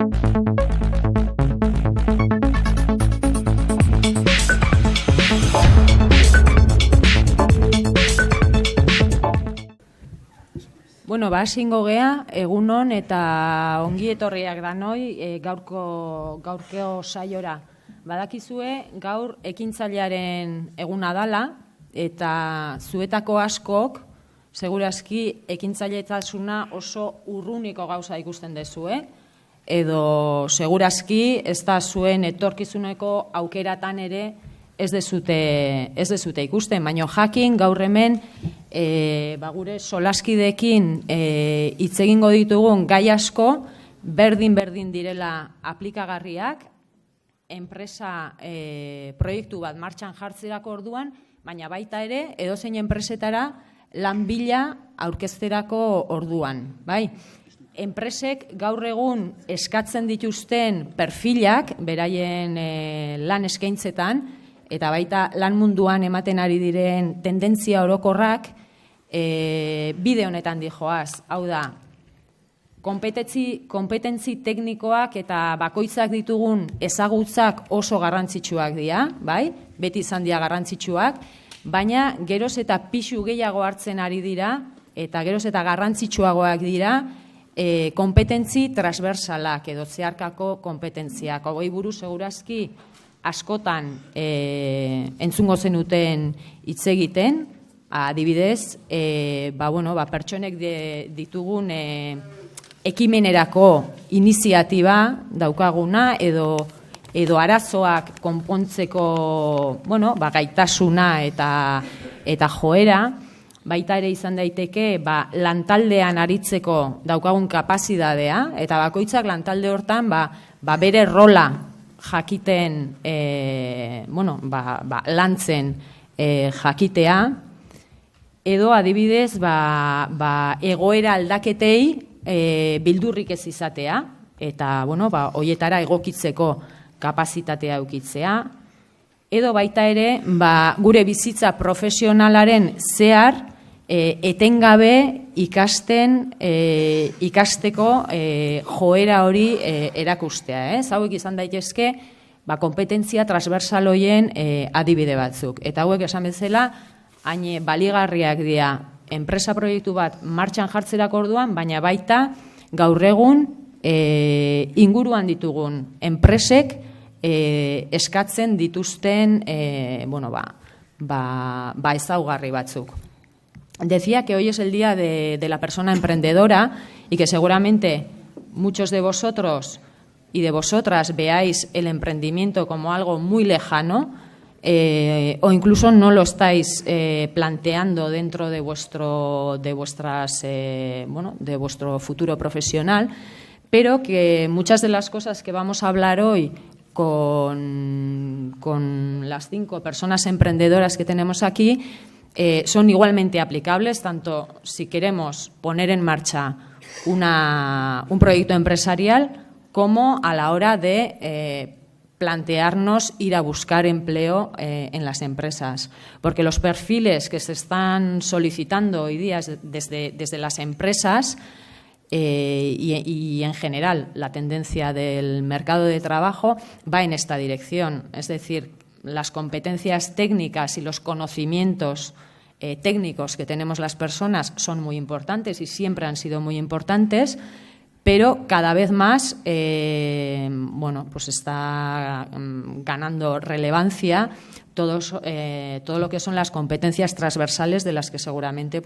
Bueno, hasingo gea, egunon eta ongi etorriak danoi gaurko saiora. Badakizue, gaur ekintzailearen eguna dala, eta zuetako askok, segurazki, ekintzailetasuna oso urruniko gauza ikusten dezue, edo segurazki ez da zuen etorkizuneko aukeratan ere ez dezute ikusten, baina jakin gaur hemen gure solaskideekin hitz egingo ditugun gai asko berdin direla aplikagarriak, enpresa proiektu bat martxan jartzerako orduan, baina baita ere edozein enpresetara lan bila aurkezterako orduan. Enpresek gaur egun eskatzen dituzten perfilak, beraien lan eskaintzetan, eta baita lan munduan ematen ari diren tendentzia orokorrak bide honetan dijoaz. Hau da, kompetentzi teknikoak eta bakoitzak ditugun ezagutzak oso garrantzitsuak dira, beti izan dira garrantzitsuak, baina geroz eta pisu gehiago hartzen ari dira eta geroz eta garrantzitsuagoak dira kompetentzi transversalak edo zeharkako kompetentziak. Hogei buruz segurazki askotan entzungo zenuten hitz egiten, adibidez, pertsonek ditugun ekimenerako iniziatiba daukaguna edo arazoak konpontzeko gaitasuna eta joera, baita ere izan daiteke lantaldean aritzeko daukagun kapazitatea, eta bakoitzak lantalde hortan bere rola jakiten, lantzen jakitea, edo adibidez egoera aldaketei bildurrik ez izatea, eta horietara egokitzeko kapazitatea eukitzea, edo baita ere gure bizitza profesionalaren zehar etengabe ikasteko joera hori erakustea. Hauek izan daitezke kompetentzia transversal horien adibide batzuk. Eta hauek esan bezala, hain baligarriak dira enpresa proiektu bat martxan jartzerako orduan, baina baita gaur egun inguruan ditugun enpresek eskatzen dituzten ezaugarri batzuk. Decía que hoy es el día de la persona emprendedora y que seguramente muchos de vosotros y de vosotras veáis el emprendimiento como algo muy lejano o incluso no lo estáis planteando dentro de vuestro futuro profesional, pero que muchas de las cosas que vamos a hablar hoy con las 5 personas emprendedoras que tenemos aquí son igualmente aplicables, tanto si queremos poner en marcha un proyecto empresarial como a la hora de plantearnos ir a buscar empleo en las empresas. Porque los perfiles que se están solicitando hoy día desde las empresas y en general la tendencia del mercado de trabajo va en esta dirección. Es decir, las competencias técnicas y los conocimientos técnicos que tenemos las personas son muy importantes y siempre han sido muy importantes, pero cada vez más está ganando relevancia todo lo que son las competencias transversales de las que seguramente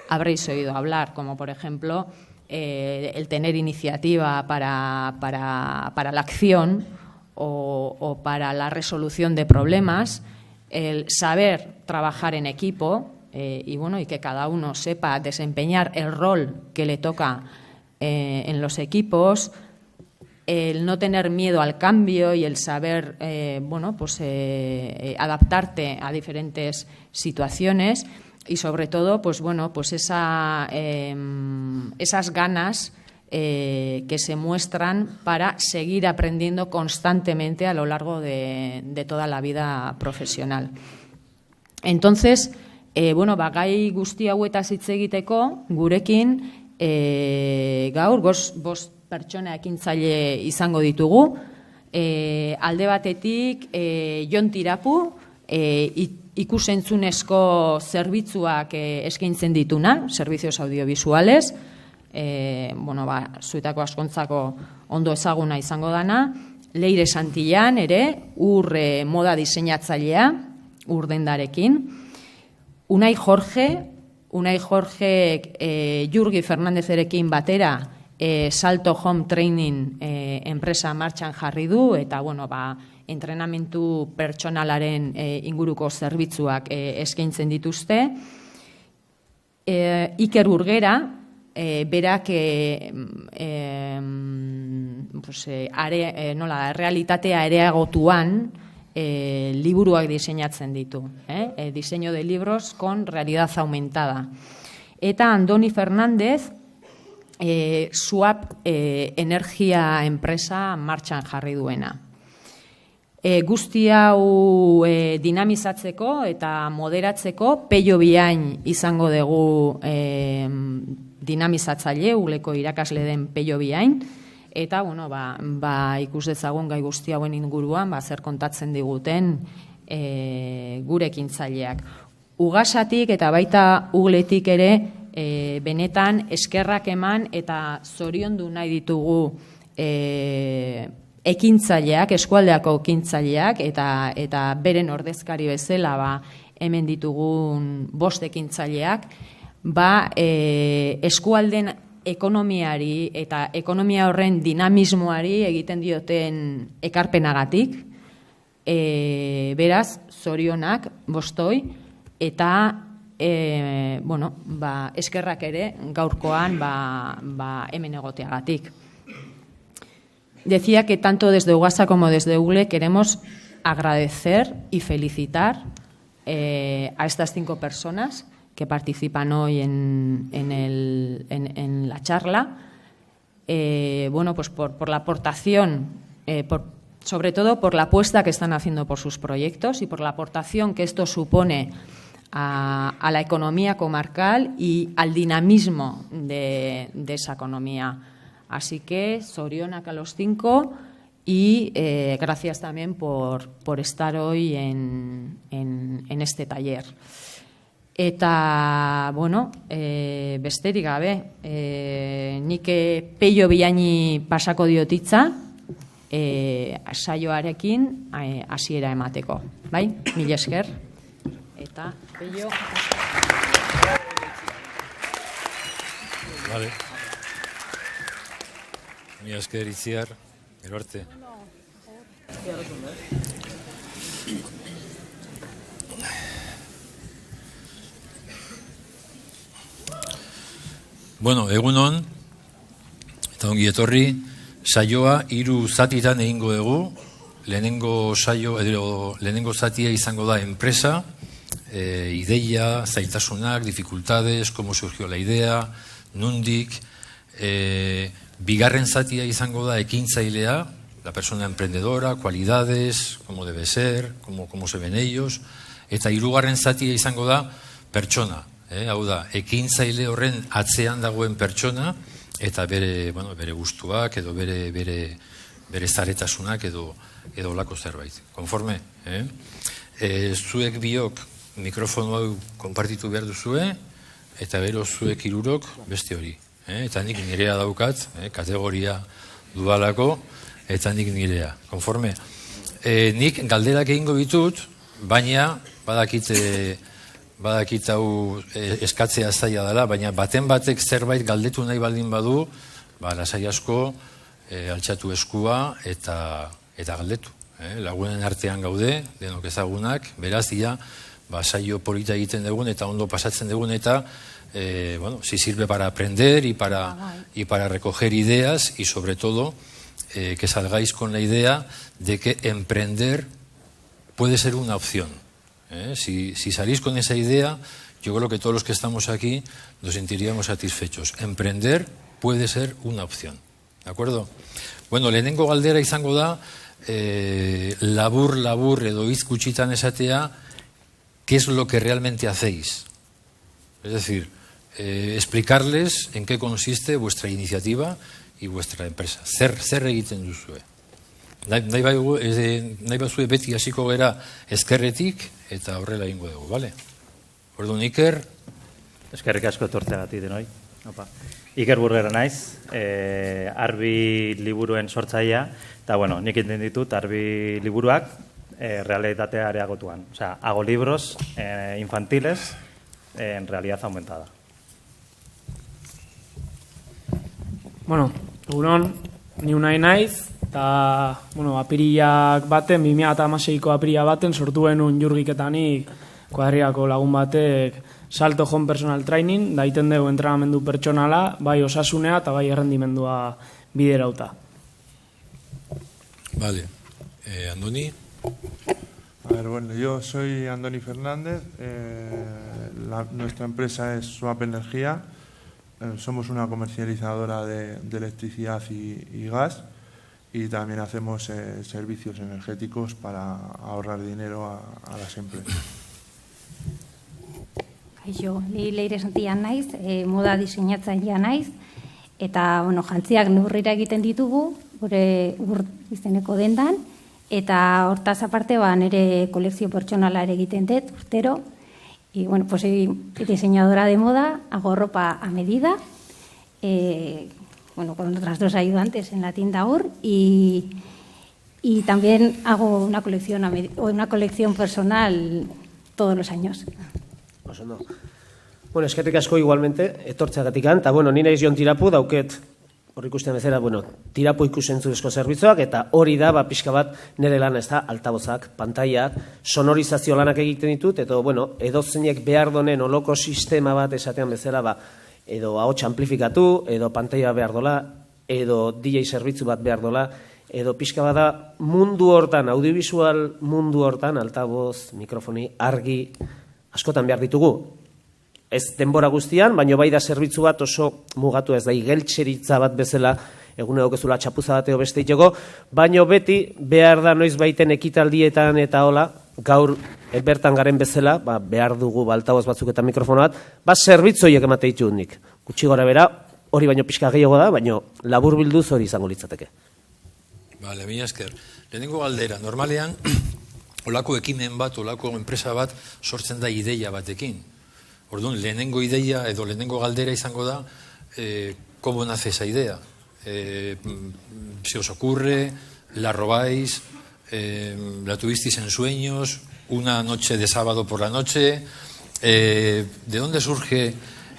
habréis oído hablar, como por ejemplo el tener iniciativa para la acción o para la resolución de problemas, el saber trabajar en equipo y que cada uno sepa desempeñar el rol que le toca en los equipos, el no tener miedo al cambio y el saber adaptarte a diferentes situaciones y sobre todo esas ganas que se muestran para seguir aprendiendo constantemente a lo largo de toda la vida profesional. Entonces, gai guzti hauetaz hitz egiteko gurekin gaur bost pertsona ekintzaile izango ditugu. Alde batetik, Jon Tirapu, ikusentzunezko zerbitzuak eskaintzen dituna, servicios audiovisuales, zuetako askontzako ondo ezaguna izango dana, Leire Santillan ere, moda diseinatzailea, dendarekin, Unai Jorge, Jurgi Fernandezerekin batera, Salto Home Training enpresa martxan jarri du, eta, entrenamentu pertsonalaren inguruko zerbitzuak eskaintzen dituzte. Iker Urgera, berak realitatea areagotuan liburuak diseinatzen ditu. Diseño de libros con realidad aumentada. Eta Andoni Fernández, Swap energia enpresa martxan jarri duena. Guzti hau dinamizatzeko eta moderatzeko Peio Biain izango dugu dinamizatzaile, Ugleko irakasle den Peio Biain, eta ikus dezagun gai guzti hauen inguruan zer kontatzen diguten gure ekintzaileak. Ugasatik eta baita Ugletik ere benetan eskerrak eman eta zoriondu nahi ditugu ekintzaileak, eskualdeako ekintzaileak, eta beren ordezkari bezala hemen ditugun 5 ekintzaileak, eskualden ekonomiari eta ekonomia horren dinamismoari egiten dioten ekarpenagatik. Beraz, zorionak 5, eta eskerrak ere gaurkoan hemen egoteagatik. Decía que tanto desde Ugasa como desde Ugle queremos agradecer y felicitar a estas 5 personas que participan hoy en la charla, por la aportación, sobre todo por la apuesta que están haciendo por sus proyectos y por la aportación que esto supone a la economía comarcal y al dinamismo de esa economía. Así que, zorionak a los 5 y gracias también por estar hoy en este taller. Eta, besterik gabe, nik Peio Biaini pasako diotitza, saioarekin hasiera emateko. Bai, mila esker. Eta, Peio... Vale. Mila esker, Itziar, gero arte. Egunon, eta ongi etorri, saioa 3 zatitan egingo dugu. Lehenengo zatia izango da enpresa, ideia, zailtasunak, dificultades, cómo surgió la idea, nundik. Bigarren zatia izango da ekintzailea, la persona emprendedora, cualidades, cómo debe ser, cómo se ven ellos. Eta 3. zatia izango da pertsona. Hau da, ekintzaile horren atzean dagoen pertsona, eta bere gustuak, edo bere zaretasunak, edo olako zerbait. Konforme? Zuek biok mikrofono hau konpartitu behar duzue, eta bero zuek 3 beste hori. Eta nik nirea daukat, kategoria dudalako, eta nik nirea. Konforme? Nik galderak egingo ditut, baina badakit hau eskatzea zaila dela, baina batek zerbait galdetu nahi baldin badu, lasai asko, altxatu eskua eta galdetu. Lagunen artean gaude, denok ezagunak, beraz dira, saio polita egiten dugun eta ondo pasatzen dugun eta si sirve para aprender y para recoger ideas y sobre todo que salgáis con la idea de que emprender puede ser una opción. Si salís con esa idea, yo creo que todos los que estamos aquí nos sentiríamos satisfechos. Emprender puede ser una opción. ¿De acuerdo? Lehenengo galdera izango da, labur edo hitz gutxitan esatea, ¿qué es lo que realmente hacéis? Es decir, explicarles en qué consiste vuestra iniciativa, y vuestra empresa. Zer egiten duzue? Nahi bazue beti hasiko gera ezkerretik eta horrela egingo dugu, bale? Orduan, Iker? Eskerrik asko etortzeagatik denoi. Iker Burgera naiz, Arbi liburuen sortzailea, eta bueno, nik egiten ditut Arbi liburuak realitatea areagotuan. O sea, hago libros infantiles en realidad aumentada. Bueno, egunon, ni unai naiz, eta, bueno, apiriak baten, 2016ko apiria baten, sortu genuen Jurgiketanik kuadriako lagun batek Salto Home Personal Training, da iten dugu entrenamendu pertsonala, bai osasunea eta bai errendimendua biderauta. Vale. Andoni? A ver, bueno, yo soy Andoni Fernández, nuestra empresa es Swap Energía, somos una comercializadora de electricidad y gas y también hacemos servicios energéticos para ahorrar dinero a las empresas. Kaixo, ni Leire Santian naiz, moda diseinatzailea naiz, eta bueno, jantziak neurrira egiten ditugu, gure izeneko dendan, eta hortaz aparte nire kolekzio pertsonala ere egiten dut, urtero, y bueno, pues soy diseñadora de moda, hago ropa a medida, bueno, con otras dos ayudantes en la tienda UR, y también hago una colección personal todos los años. Bueno, eskerrik asko igualmente, etortzeagatikan, eta bueno, nire izion tirapu dauket, hor ikusten bezala, bueno, tirapu ikusentzurezko zerbitzuak, eta hori da, pixka bat, nire lana, ez da, altabozak, pantaiak, sonorizazio lanak egiten ditut, eta bueno, edozeinek behar donen oloko sistema bat esatean bezala, edo ahots amplifikatu, edo pantaia behar dola, edo DJ zerbitzu bat behar dola, edo pixka bat da, mundu hortan, audiovisual mundu hortan, altaboz, mikrofoni, argi, askotan behar ditugu. Ez denbora guztian, baina bai da zerbitzu bat oso mugatu, ez da igeltxeritza bat bezala, egune daukezula txapuza bateo beste itxeko, baina beti behar da noiz baiten ekitaldietan eta hola, gaur bertan garen bezala, behar dugu altaboz batzuk eta mikrofono bat, zerbitzoiek emate ditut nik. Gutxi gora bera, hori baino pixka gehiago da, baina labur bilduz hori izango litzateke. Bale, mila esker. Lehenengo galdera, normalean, olako ekimen bat, olako enpresa bat, sortzen da ideia batekin. Orduan, lehenengo ideia edo lehenengo galdera izango da, ¿cómo nace esa idea? ¿Se os ocurre? ¿La robáis? ¿La tuvisteis en sueños? ¿Una noche de sábado por la noche? ¿De dónde surge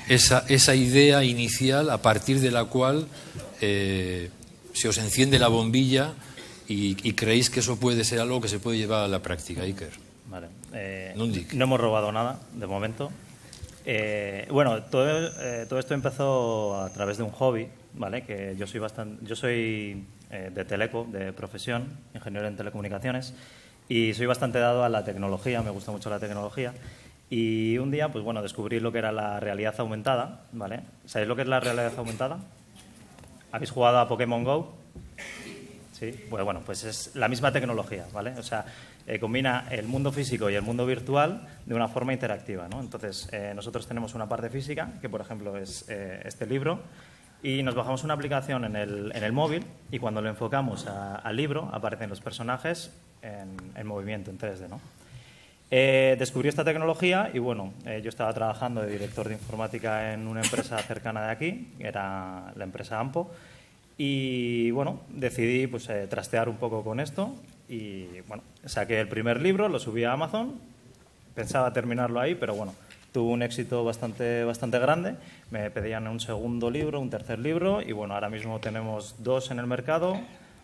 esa idea inicial a partir de la cual se os enciende la bombilla y creéis que eso puede ser algo que se puede llevar a la práctica, Iker? Vale. No hemos robado nada, de momento. Bueno, todo esto empezó a través de un hobby, ¿vale? Que yo soy de teleco, de profesión, ingeniero en telecomunicaciones, y soy bastante dado a la tecnología, me gusta mucho la tecnología. Y un día, pues bueno, descubrí lo que era la realidad aumentada, ¿vale? ¿Sabéis lo que es la realidad aumentada? ¿Habéis jugado a Pokémon Go? Sí, bueno, pues es la misma tecnología, ¿vale? O sea, combina el mundo físico y el mundo virtual de una forma interactiva, ¿no? Entonces, nosotros tenemos una parte física, que por ejemplo es este libro, y nos bajamos una aplicación en el móvil y cuando lo enfocamos al libro aparecen los personajes en movimiento, en 3D, ¿no? Descubrí esta tecnología y bueno, yo estaba trabajando de director de informática en una empresa cercana de aquí, era la empresa Ampo, y bueno, decidí pues trastear un poco con esto y bueno, saqué el primer libro, lo subí a Amazon, pensaba terminarlo ahí, pero bueno, tuvo un éxito bastante grande, me pedían un segundo libro, un tercer libro y bueno, ahora mismo tenemos 2 en el mercado,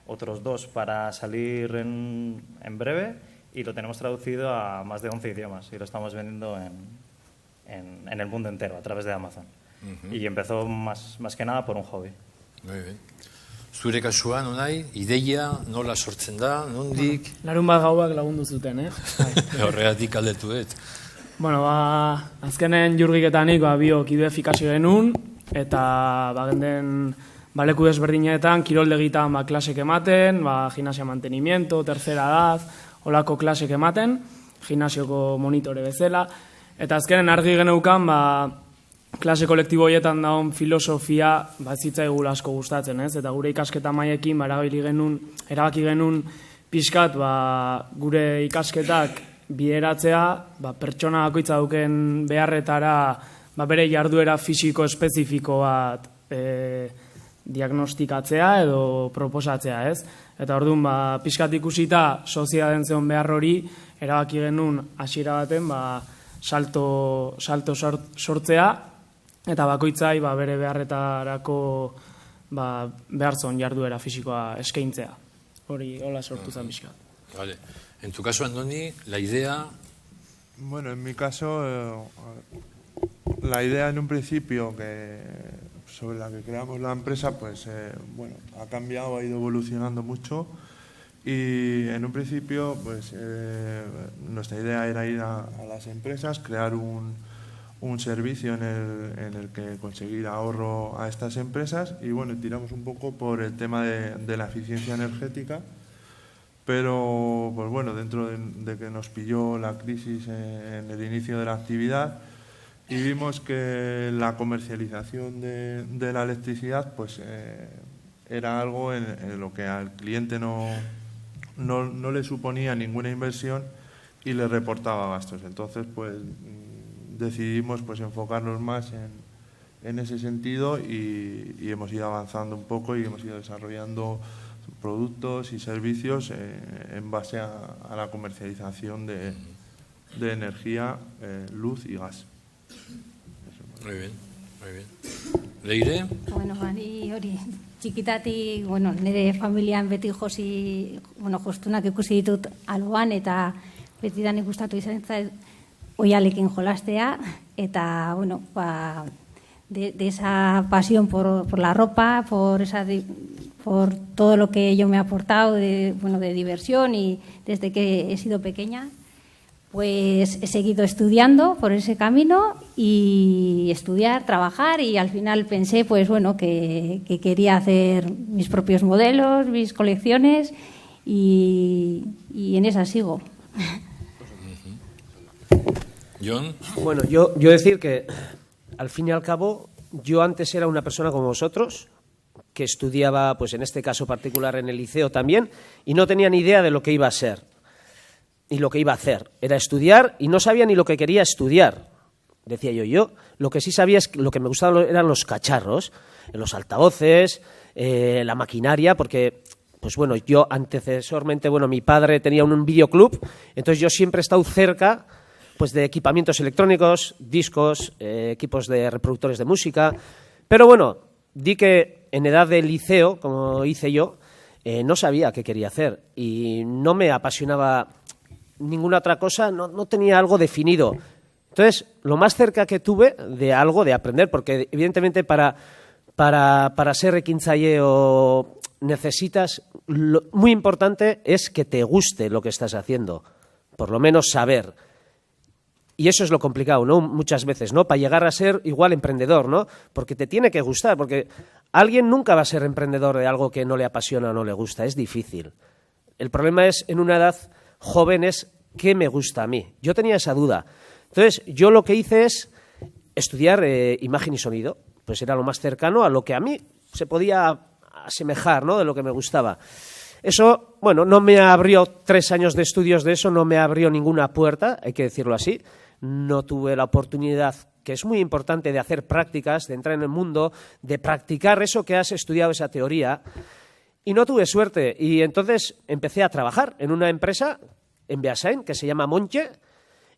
otros 2 para salir en breve y lo tenemos traducido a más de 11 idiomas y lo estamos vendiendo en el mundo entero a través de Amazon. Y empezó más que nada por un hobby. Muy bien. Zure kasuan, Unai, ideia nola sortzen da, nondik? Larun bat gauak lagundu zuten, Horregatik aldetuet. Bueno, azkenen Jurgiketanik biok idefikazio genuen, eta genden leku desberdinetan, kiroldegitan klasek ematen, gimnasia mantenimiento, tercera edad, olako klasek ematen, gimnasioko monitore bezala, eta azkenen argi geneukan, klase kolektibo horietan dagoen filosofia bat zitzaigula asko gustatzen, ez? Eta gure ikasketa mailekin erabaki genuen pixkat gure ikasketak bideratzea, pertsona bakoitza duken beharretara bere jarduera fisiko espezifiko bat diagnostikatzea edo proposatzea, ez? Eta orduan, pixkat ikusita sozietateen zeon behar hori, erabaki genuen hasiera baten salto sortzea, eta bakoitzai bere beharretarako behar zon jarduera fisikoa eskaintzea. Hori, hola sortu zen pixkat. Vale. En tu caso, Andoni, la idea... Bueno, en mi caso, la idea en un principio sobre la que creamos la empresa, pues bueno, ha cambiado, ha ido evolucionando mucho y en un principio, pues nuestra idea era ir a las empresas, crear un servicio en el que conseguir ahorro a estas empresas y bueno, tiramos un poco por el tema de la eficiencia energética. Pero, pues bueno, dentro de que nos pilló la crisis en el inicio de la actividad y vimos que la comercialización de la electricidad pues era algo en lo que al cliente no le suponía ninguna inversión y le reportaba gastos. Entonces, pues decidimos pues enfocarnos más en ese sentido y hemos ido avanzando un poco y hemos ido desarrollando productos y servicios en base a la comercialización de energía, luz y gas. Muy bien, muy bien. Leire? Bueno, ni hori, txikitatik, nire familian beti jostunak ikusi ditut alboan, eta betidan ikustatu izan zait oialekin jolastea, eta, de esa pasión por la ropa, por todo lo que yo me he aportado de diversión y desde que he sido pequeña, pues he seguido estudiando por ese camino y estudiar, trabajar y al final pensé que quería hacer mis propios modelos, mis colecciones y en esa sigo. John. Bueno, yo decir que al fin y al cabo yo antes era una persona como vosotros que estudiaba, pues en este caso particular en el liceo también, y no tenía ni idea de lo que iba a ser y lo que iba a hacer. Era estudiar y no sabía ni lo que quería estudiar. Decía yo lo que sí sabía es que lo que me gustaban eran los cacharros, los altavoces, la maquinaria, porque, pues bueno, yo antecesormente, mi padre tenía un videoclub, entonces yo siempre he estado cerca pues de equipamientos electrónicos, discos, equipos de reproductores de música, pero bueno, di que en edad de liceo, como hice yo, no sabía qué quería hacer y no me apasionaba ninguna otra cosa, no tenía algo definido. Entonces, lo más cerca que tuve de algo, de aprender, porque evidentemente para ser ekintzaile necesitas, muy importante es que te guste lo que estás haciendo, por lo menos saber. Y eso es lo complicado, ¿no? Muchas veces, ¿no? Para llegar a ser igual emprendedor, ¿no? Porque te tiene que gustar, porque alguien nunca va a ser emprendedor de algo que no le apasiona o no le gusta, es difícil. El problema es, en una edad joven, es ¿qué me gusta a mí? Yo tenía esa duda. Entonces, yo lo que hice es estudiar imagen y sonido, pues era lo más cercano a lo que a mí se podía asemejar, ¿no? De lo que me gustaba. Eso, no me abrió 3 años de estudios de eso, no me abrió ninguna puerta, hay que decirlo así. No tuve la oportunidad, que es muy importante, de hacer prácticas, de entrar en el mundo, de practicar eso que has estudiado, esa teoría. Y no tuve suerte. Y entonces empecé a trabajar en una empresa en Beasain que se llama Monche,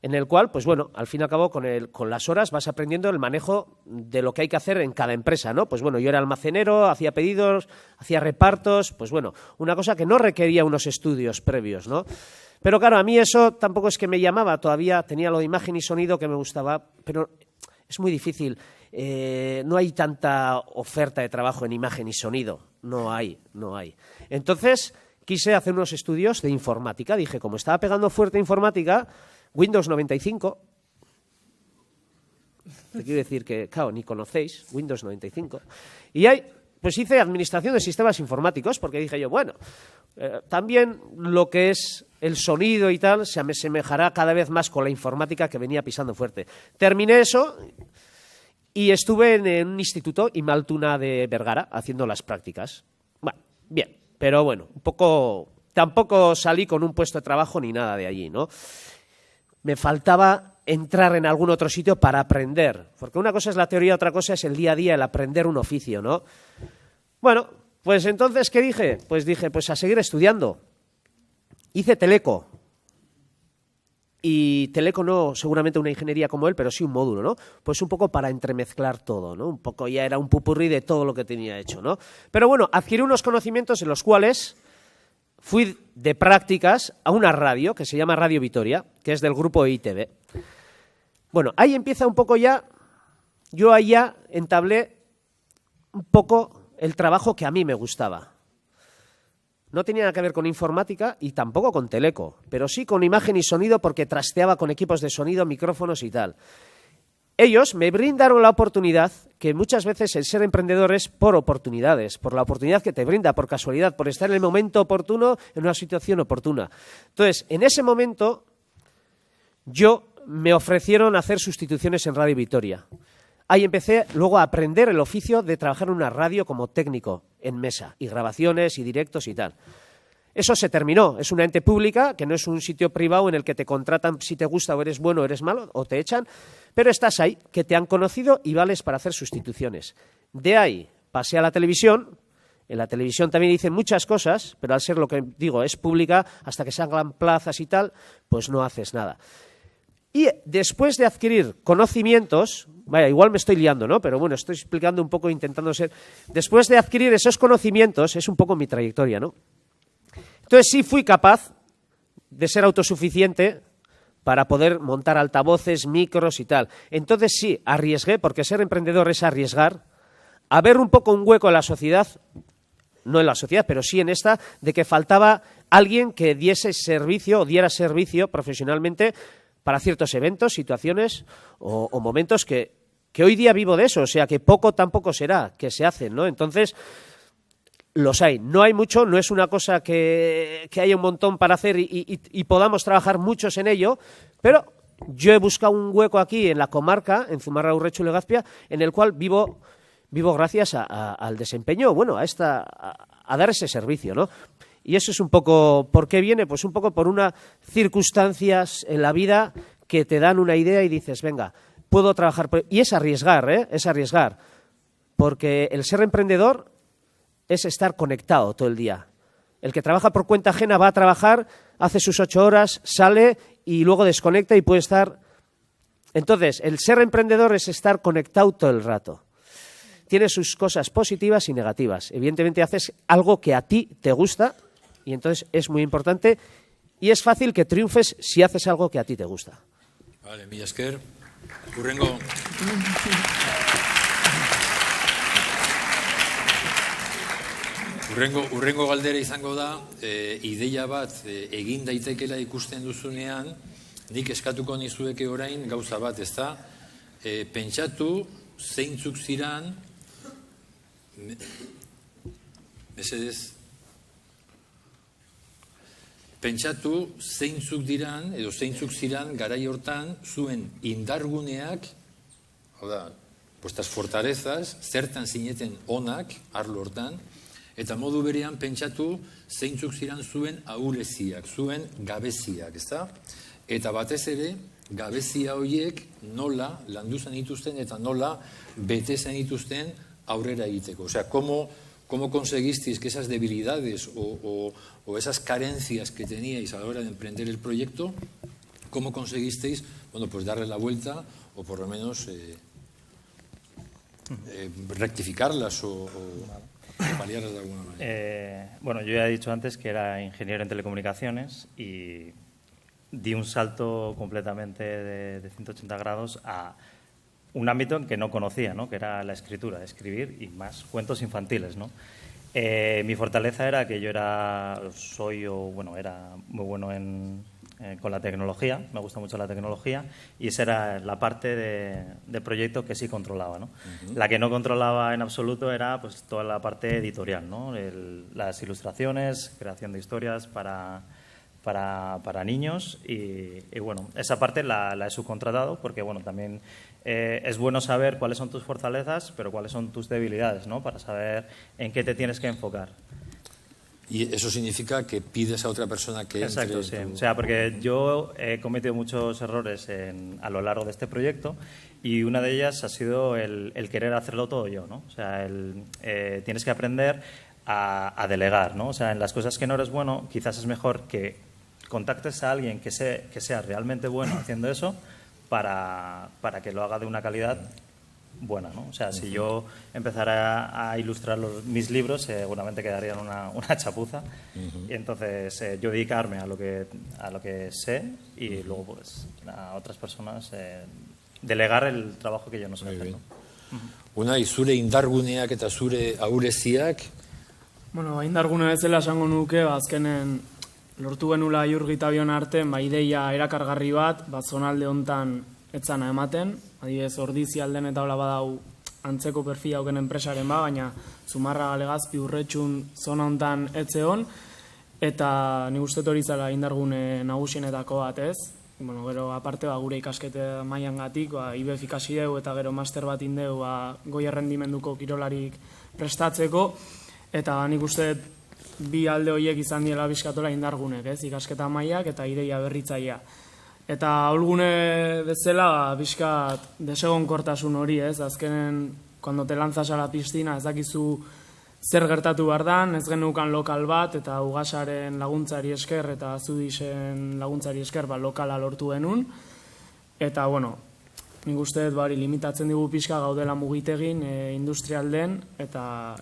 en el cual, pues al fin y al cabo, con las horas vas aprendiendo el manejo de lo que hay que hacer en cada empresa, ¿no? Pues yo era almacenero, hacía pedidos, hacía repartos, pues una cosa que no requería unos estudios previos, ¿no? Pero claro, a mí eso tampoco es que me llamaba, todavía tenía lo de imagen y sonido que me gustaba, pero es muy difícil. No hay tanta oferta de trabajo en imagen y sonido, no hay. Entonces quise hacer unos estudios de informática, dije, como estaba pegando fuerte informática, Windows 95, te quiero decir que, claro, ni conocéis Windows 95, y ahí pues hice administración de sistemas informáticos, porque dije yo, también lo que es el sonido y tal se asemejará cada vez más con la informática que venía pisando fuerte. Terminé eso y estuve en un instituto, Imaltuna de Vergara, haciendo las prácticas. Bueno, bien, pero bueno, tampoco salí con un puesto de trabajo ni nada de allí, ¿no? Me faltaba entrar en algún otro sitio para aprender, porque una cosa es la teoría, otra cosa es el día a día, el aprender un oficio, ¿no? Bueno, pues entonces, ¿qué dije? Pues dije, pues a seguir estudiando. Hice Teleco. Y Teleco no seguramente una ingeniería como él, pero sí un módulo, ¿no? Pues un poco para entremezclar todo, ¿no? Un poco ya era un popurrí de todo lo que tenía hecho, ¿no? Pero bueno, adquirí unos conocimientos en los cuales fui de prácticas a una radio que se llama Radio Vitoria, que es del grupo ITV. Bueno, ahí empieza un poco ya, yo ahí ya entablé un poco el trabajo que a mí me gustaba. No tenía nada que ver con informática y tampoco con Teleco, pero sí con imagen y sonido porque trasteaba con equipos de sonido, micrófonos y tal. Ellos me brindaron la oportunidad, que muchas veces el ser emprendedor es por oportunidades, por la oportunidad que te brinda, por casualidad, por estar en el momento oportuno, en una situación oportuna. Entonces, en ese momento, me ofrecieron hacer sustituciones en Radio Vitoria. Ahí empecé luego a aprender el oficio de trabajar en una radio como técnico en mesa, y grabaciones y directos y tal. Eso se terminó, es una ente pública, que no es un sitio privado en el que te contratan si te gusta o eres bueno o eres malo, o te echan, pero estás ahí, que te han conocido y vales para hacer sustituciones. De ahí pasé a la televisión, en la televisión también dicen muchas cosas, pero al ser lo que digo, es pública, hasta que se hagan plazas y tal, pues no haces nada. Y después de adquirir conocimientos, vaya, igual me estoy liando, ¿no? Pero bueno, estoy explicando un poco, intentando ser... Después de adquirir esos conocimientos, es un poco mi trayectoria, ¿no? Entonces sí fui capaz de ser autosuficiente para poder montar altavoces, micros y tal. Entonces sí, arriesgué, porque ser emprendedor es arriesgar, a ver un poco un hueco en la sociedad, no en la sociedad, pero sí en esta, de que faltaba alguien que diese servicio o diera servicio profesionalmente para ciertos eventos, situaciones o momentos que hoy día vivo de eso, o sea que poco tampoco será que se hacen, ¿no? Entonces, los hay. No hay mucho, no es una cosa que haya un montón para hacer y podamos trabajar muchos en ello, pero yo he buscado un hueco aquí en la comarca, en Zumarraga-Urretxu Legazpia, en el cual vivo gracias al desempeño, bueno, a dar ese servicio, ¿no? Y eso es un poco, ¿por qué viene? Pues un poco por unas circunstancias en la vida que te dan una idea y dices, venga, puedo trabajar. Y es arriesgar, ¿eh? Es arriesgar. Porque el ser emprendedor es estar conectado todo el día. El que trabaja por cuenta ajena va a trabajar, hace sus 8 horas, sale y luego desconecta y puede estar... Entonces, el ser emprendedor es estar conectado todo el rato. Tiene sus cosas positivas y negativas. Evidentemente haces algo que a ti te gusta y entonces es muy importante y es fácil que triunfes si haces algo que a ti te gusta. Vale, mila esker. Urrengo galdera izango da, ideia bat egin daitekela ikusten duzunean, nik eskatuko nizueke orain gauza bat, ezta? Pentsatu zeintzuk ziran, mesedez, pentsatu zeintzuk diran, edo zeintzuk ziran garai hortan zuen indarguneak, hau da, vuestras fortalezas, zertan zineten onak, arlo hortan, eta modu berean pentsatu zeintzuk ziran zuen ahuleziak, zuen gabeziak, ezta? Eta batez ere, gabezia horiek nola landu zen dituzten eta nola bete zen dituzten aurrera egiteko. O sea, ¿cómo conseguisteis que esas debilidades o esas carencias que teníais a la hora de emprender el proyecto, cómo conseguisteis, bueno, pues darle la vuelta o por lo menos rectificarlas o paliarlas de alguna manera? Bueno, yo ya he dicho antes que era ingeniero en telecomunicaciones y di un salto completamente de 180 grados a un ámbito en que no conocía, ¿no? Que era la escritura, escribir y más cuentos infantiles, ¿no? Mi fortaleza era que yo era muy bueno con la tecnología, me gusta mucho la tecnología y esa era la parte de proyecto que sí controlaba, ¿no? La que no controlaba en absoluto era pues toda la parte editorial, ¿no? Las ilustraciones, creación de historias para para niños y bueno, esa parte la he subcontratado porque, bueno, también es bueno saber cuáles son tus fortalezas, pero cuáles son tus debilidades, ¿no? Para saber en qué te tienes que enfocar. Y eso significa que pides a otra persona que entre. Exacto, sí. O sea, porque yo he cometido muchos errores a lo largo de este proyecto y una de ellas ha sido el querer hacerlo todo yo, ¿no? O sea, tienes que aprender a delegar, ¿no? O sea, en las cosas que no eres bueno, quizás es mejor que contactes a alguien que sea realmente bueno haciendo eso para que lo haga de una calidad buena, ¿no? O sea, si yo empezara a ilustrar mis libros, seguramente quedarían una chapuza. Y entonces yo dedicarme a lo que sé y luego pues a otras personas delegar el trabajo que yo no sé hacer, ¿no? Unai, zure indarguneak eta zure ahuleziak? Bueno, indargune bezala esango nuke, azkenen lortu genula Jurgi eta bion artean, ideia erakargarri bat, zonalde hontan etzana ematen, adibidez Ordizi alden eta hola badau antzeko perfila auken enpresaren baina Zumarraga, Legazpi, Urretxun zona hontan etze hon, eta nik uste hori zara indargune nagusienetako bat, ez? Bueno, gero aparte gure ikaskete mailangatik, IBEF ikasi dugu eta gero master bat indeu goi errendimenduko kirolarik prestatzeko, eta nik uste bi alde horiek izan diela bizkatola indargunek, ez? Ikasketa mailak eta ideia berritzailea. Eta ahulgune bezala, bizkat desegonkortasun hori, ez? Azkenen, cuando te lanzas a la piscina, ez dakizu zer gertatu behar dan, ez genukan lokal bat, eta Ugasaren laguntzari esker, eta Zudisen laguntzari esker, lokala lortu genuen. Eta, bueno, nik uste hori limitatzen digu pixka gaudela mugitegin, industrial den, eta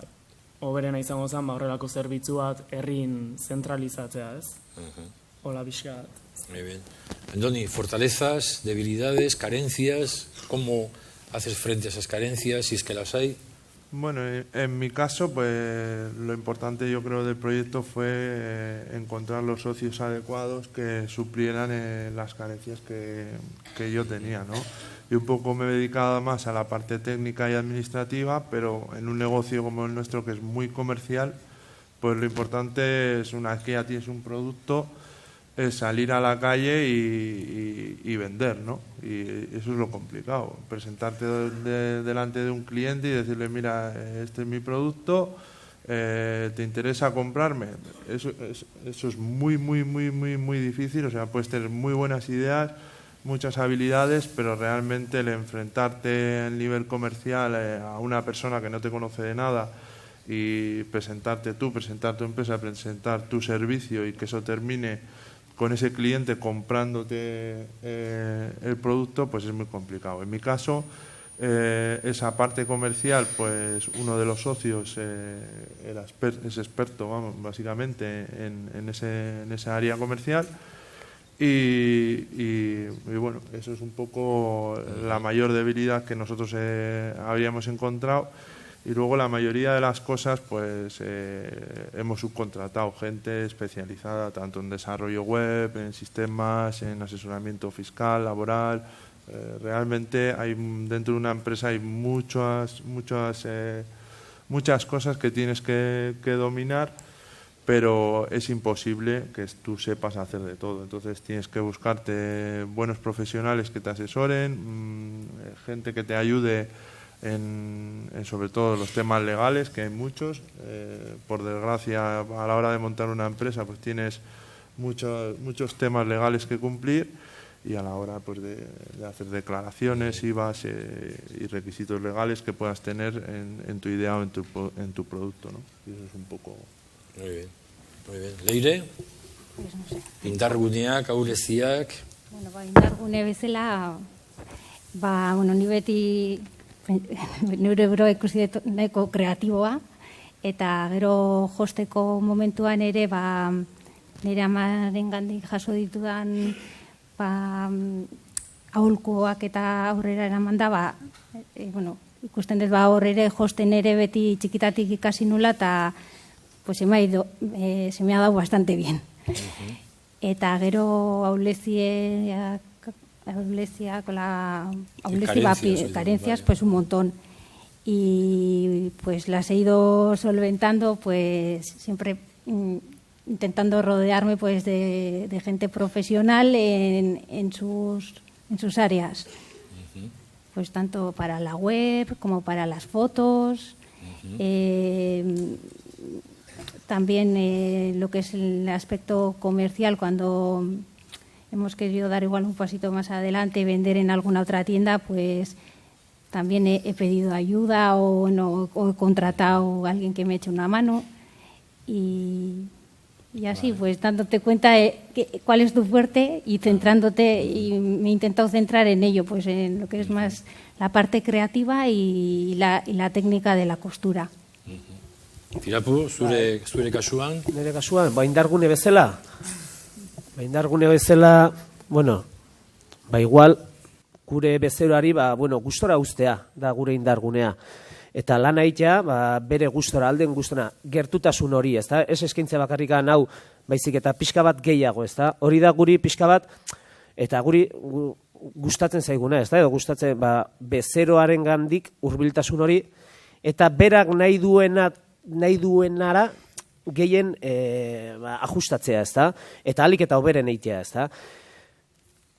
hoberena izango zen, horrelako zerbitzu bat herrin zentralizatzea, ez? Hola, bizkat. Muy bien. Andoni, fortalezas, debilidades, carencias, ¿cómo haces frente a esas carencias, si es que las hay? Bueno, en mi caso, pues lo importante yo creo del proyecto fue encontrar los socios adecuados que suplieran las carencias que yo tenía, ¿no? Y un poco me he dedicado más a la parte técnica y administrativa, pero en un negocio como el nuestro, que es muy comercial, pues lo importante es, una vez que ya tienes un producto, es salir a la calle y vender, ¿no? Y eso es lo complicado, presentarte delante de un cliente y decirle, mira, este es mi producto, ¿te interesa comprarme? Eso es muy, muy, muy, muy, muy difícil. O sea, puedes tener muy buenas ideas, muchas habilidades, pero realmente el enfrentarte a nivel comercial a una persona que no te conoce de nada y presentarte tú, presentar tu empresa, presentar tu servicio y que eso termine con ese cliente comprándote el producto, pues es muy complicado. En mi caso, esa parte comercial, pues uno de los socios es experto, vamos, básicamente en esa área comercial y bueno, eso es un poco la mayor debilidad que nosotros habríamos encontrado. Y luego la mayoría de las cosas pues hemos subcontratado gente especializada tanto en desarrollo web, en sistemas, en asesoramiento fiscal, laboral. Realmente hay dentro de una empresa hay muchas cosas que tienes que dominar, pero es imposible que tú sepas hacer de todo. Entonces tienes que buscarte buenos profesionales que te asesoren, gente que te ayude en sobre todo los temas legales, que hay muchos. Por desgracia, a la hora de montar una empresa pues tienes muchos temas legales que cumplir, y a la hora pues de hacer declaraciones, IVAs y requisitos legales que puedas tener en tu idea o en tu producto, ¿no? Y eso es un poco... Muy bien, muy bien. Leire? Pues no sé. Indarguneak, ahuleziak? Bueno, indargune bezala, bueno, ni beti neure bero ikusi dut nahiko kreatiboa, eta gero josteko momentuan ere nire amaren gandik jaso ditudan aholkuak eta aurrera eraman da, bueno, ikusten dut hor ere josten ere beti txikitatik ikasi nula, eta pues se me ha dado bastante bien. Eta gero carencias, pues un montón. Y pues las he ido solventando, pues siempre intentando rodearme pues de gente profesional en sus áreas. Pues tanto para la web como para las fotos. También lo que es el aspecto comercial, cuando hemos querido dar igual un pasito más adelante y vender en alguna otra tienda, pues también he pedido ayuda o he contratado a alguien que me eche una mano y así, pues dándote cuenta de cuál es tu fuerte y centrándote, y me he intentado centrar en ello, pues en lo que es más la parte creativa y la técnica de la costura. Tirapu, zure kasuan? Nire kasuan, indargune bezala, bueno, igual, gure bezeroari, gustora ustea da gure indargunea. Eta lan aitea, bere gustora, alden gustora, gertutasun hori, ez da? Ez eskaintza bakarrikan hau, baizik eta pixka bat gehiago, ez da? Hori da guri pixka bat, eta guri gustatzen zaiguna, ez da? Edo gustatzen, bezeroaren gandik hurbiltasun hori, eta berak nahi duenara gehien ajustatzea, ez da? Eta alik eta hoberen eitea, ez da?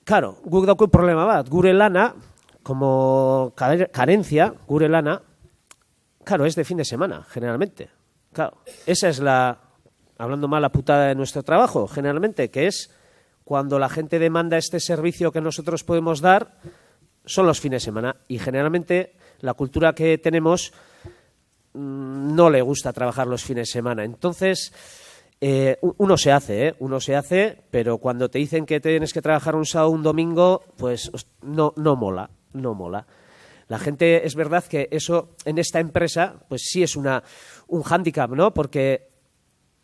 Claro, guk dauko problema bat, gure lana, como carencia, gure lana, claro, es de fin de semana, generalmente. Claro, esa es hablando mal, la putada de nuestro trabajo, generalmente, que es cuando la gente demanda este servicio que nosotros podemos dar, son los fines de semana. Y generalmente la cultura que tenemos no le gusta trabajar los fines de semana. Entonces, uno se hace, pero cuando te dicen que tienes que trabajar un sábado o un domingo, pues no mola. La gente, es verdad que eso en esta empresa, pues sí es un hándicap, ¿no? Porque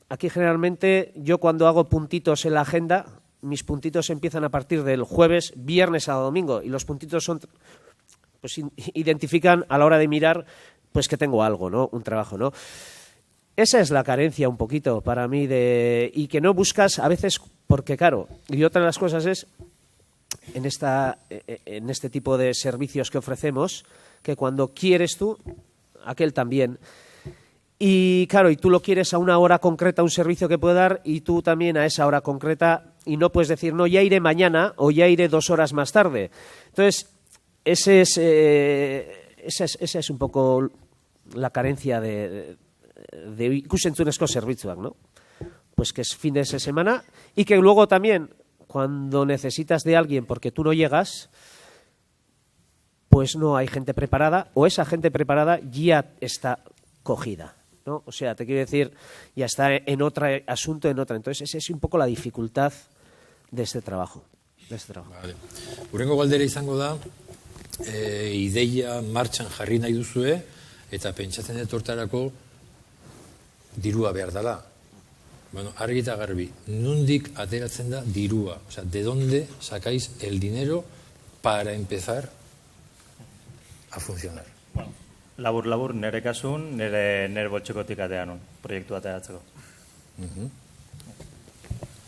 aquí generalmente yo cuando hago puntitos en la agenda, mis puntitos empiezan a partir del jueves, viernes a domingo, y los puntitos son, pues identifican a la hora de mirar, pues que tengo algo, ¿no? Un trabajo, ¿no? Esa es la carencia un poquito para mí y que no buscas a veces, porque claro, y otra de las cosas es en este tipo de servicios que ofrecemos, que cuando quieres tú, aquel también. Y claro, y tú lo quieres a una hora concreta, un servicio que puede dar, y tú también a esa hora concreta, y no puedes decir, no, ya iré mañana o ya iré 2 horas más tarde. Entonces, esa es un poco la carencia de ikusentzunezko zerbitzuak, ¿no? Pues que es fines de semana, y que luego también, cuando necesitas de alguien porque tú no llegas, pues no hay gente preparada, o esa gente preparada ya está cogida, ¿no? O sea, te quiero decir, ya está en otro asunto, en otra. Entonces, esa es un poco la dificultad de este trabajo. Vale. Hurrengo galdera izango da, ideia martxan jarri nahi duzue, eta pentsatzen dut hortarako dirua behar dela. Bueno, argi eta garbi, nondik ateratzen da dirua? O sea, ¿de dónde sacáis el dinero para empezar a funcionar? Bueno, labur, nire kasun, nire boltxekotik atean un, proiektu ateratzeko.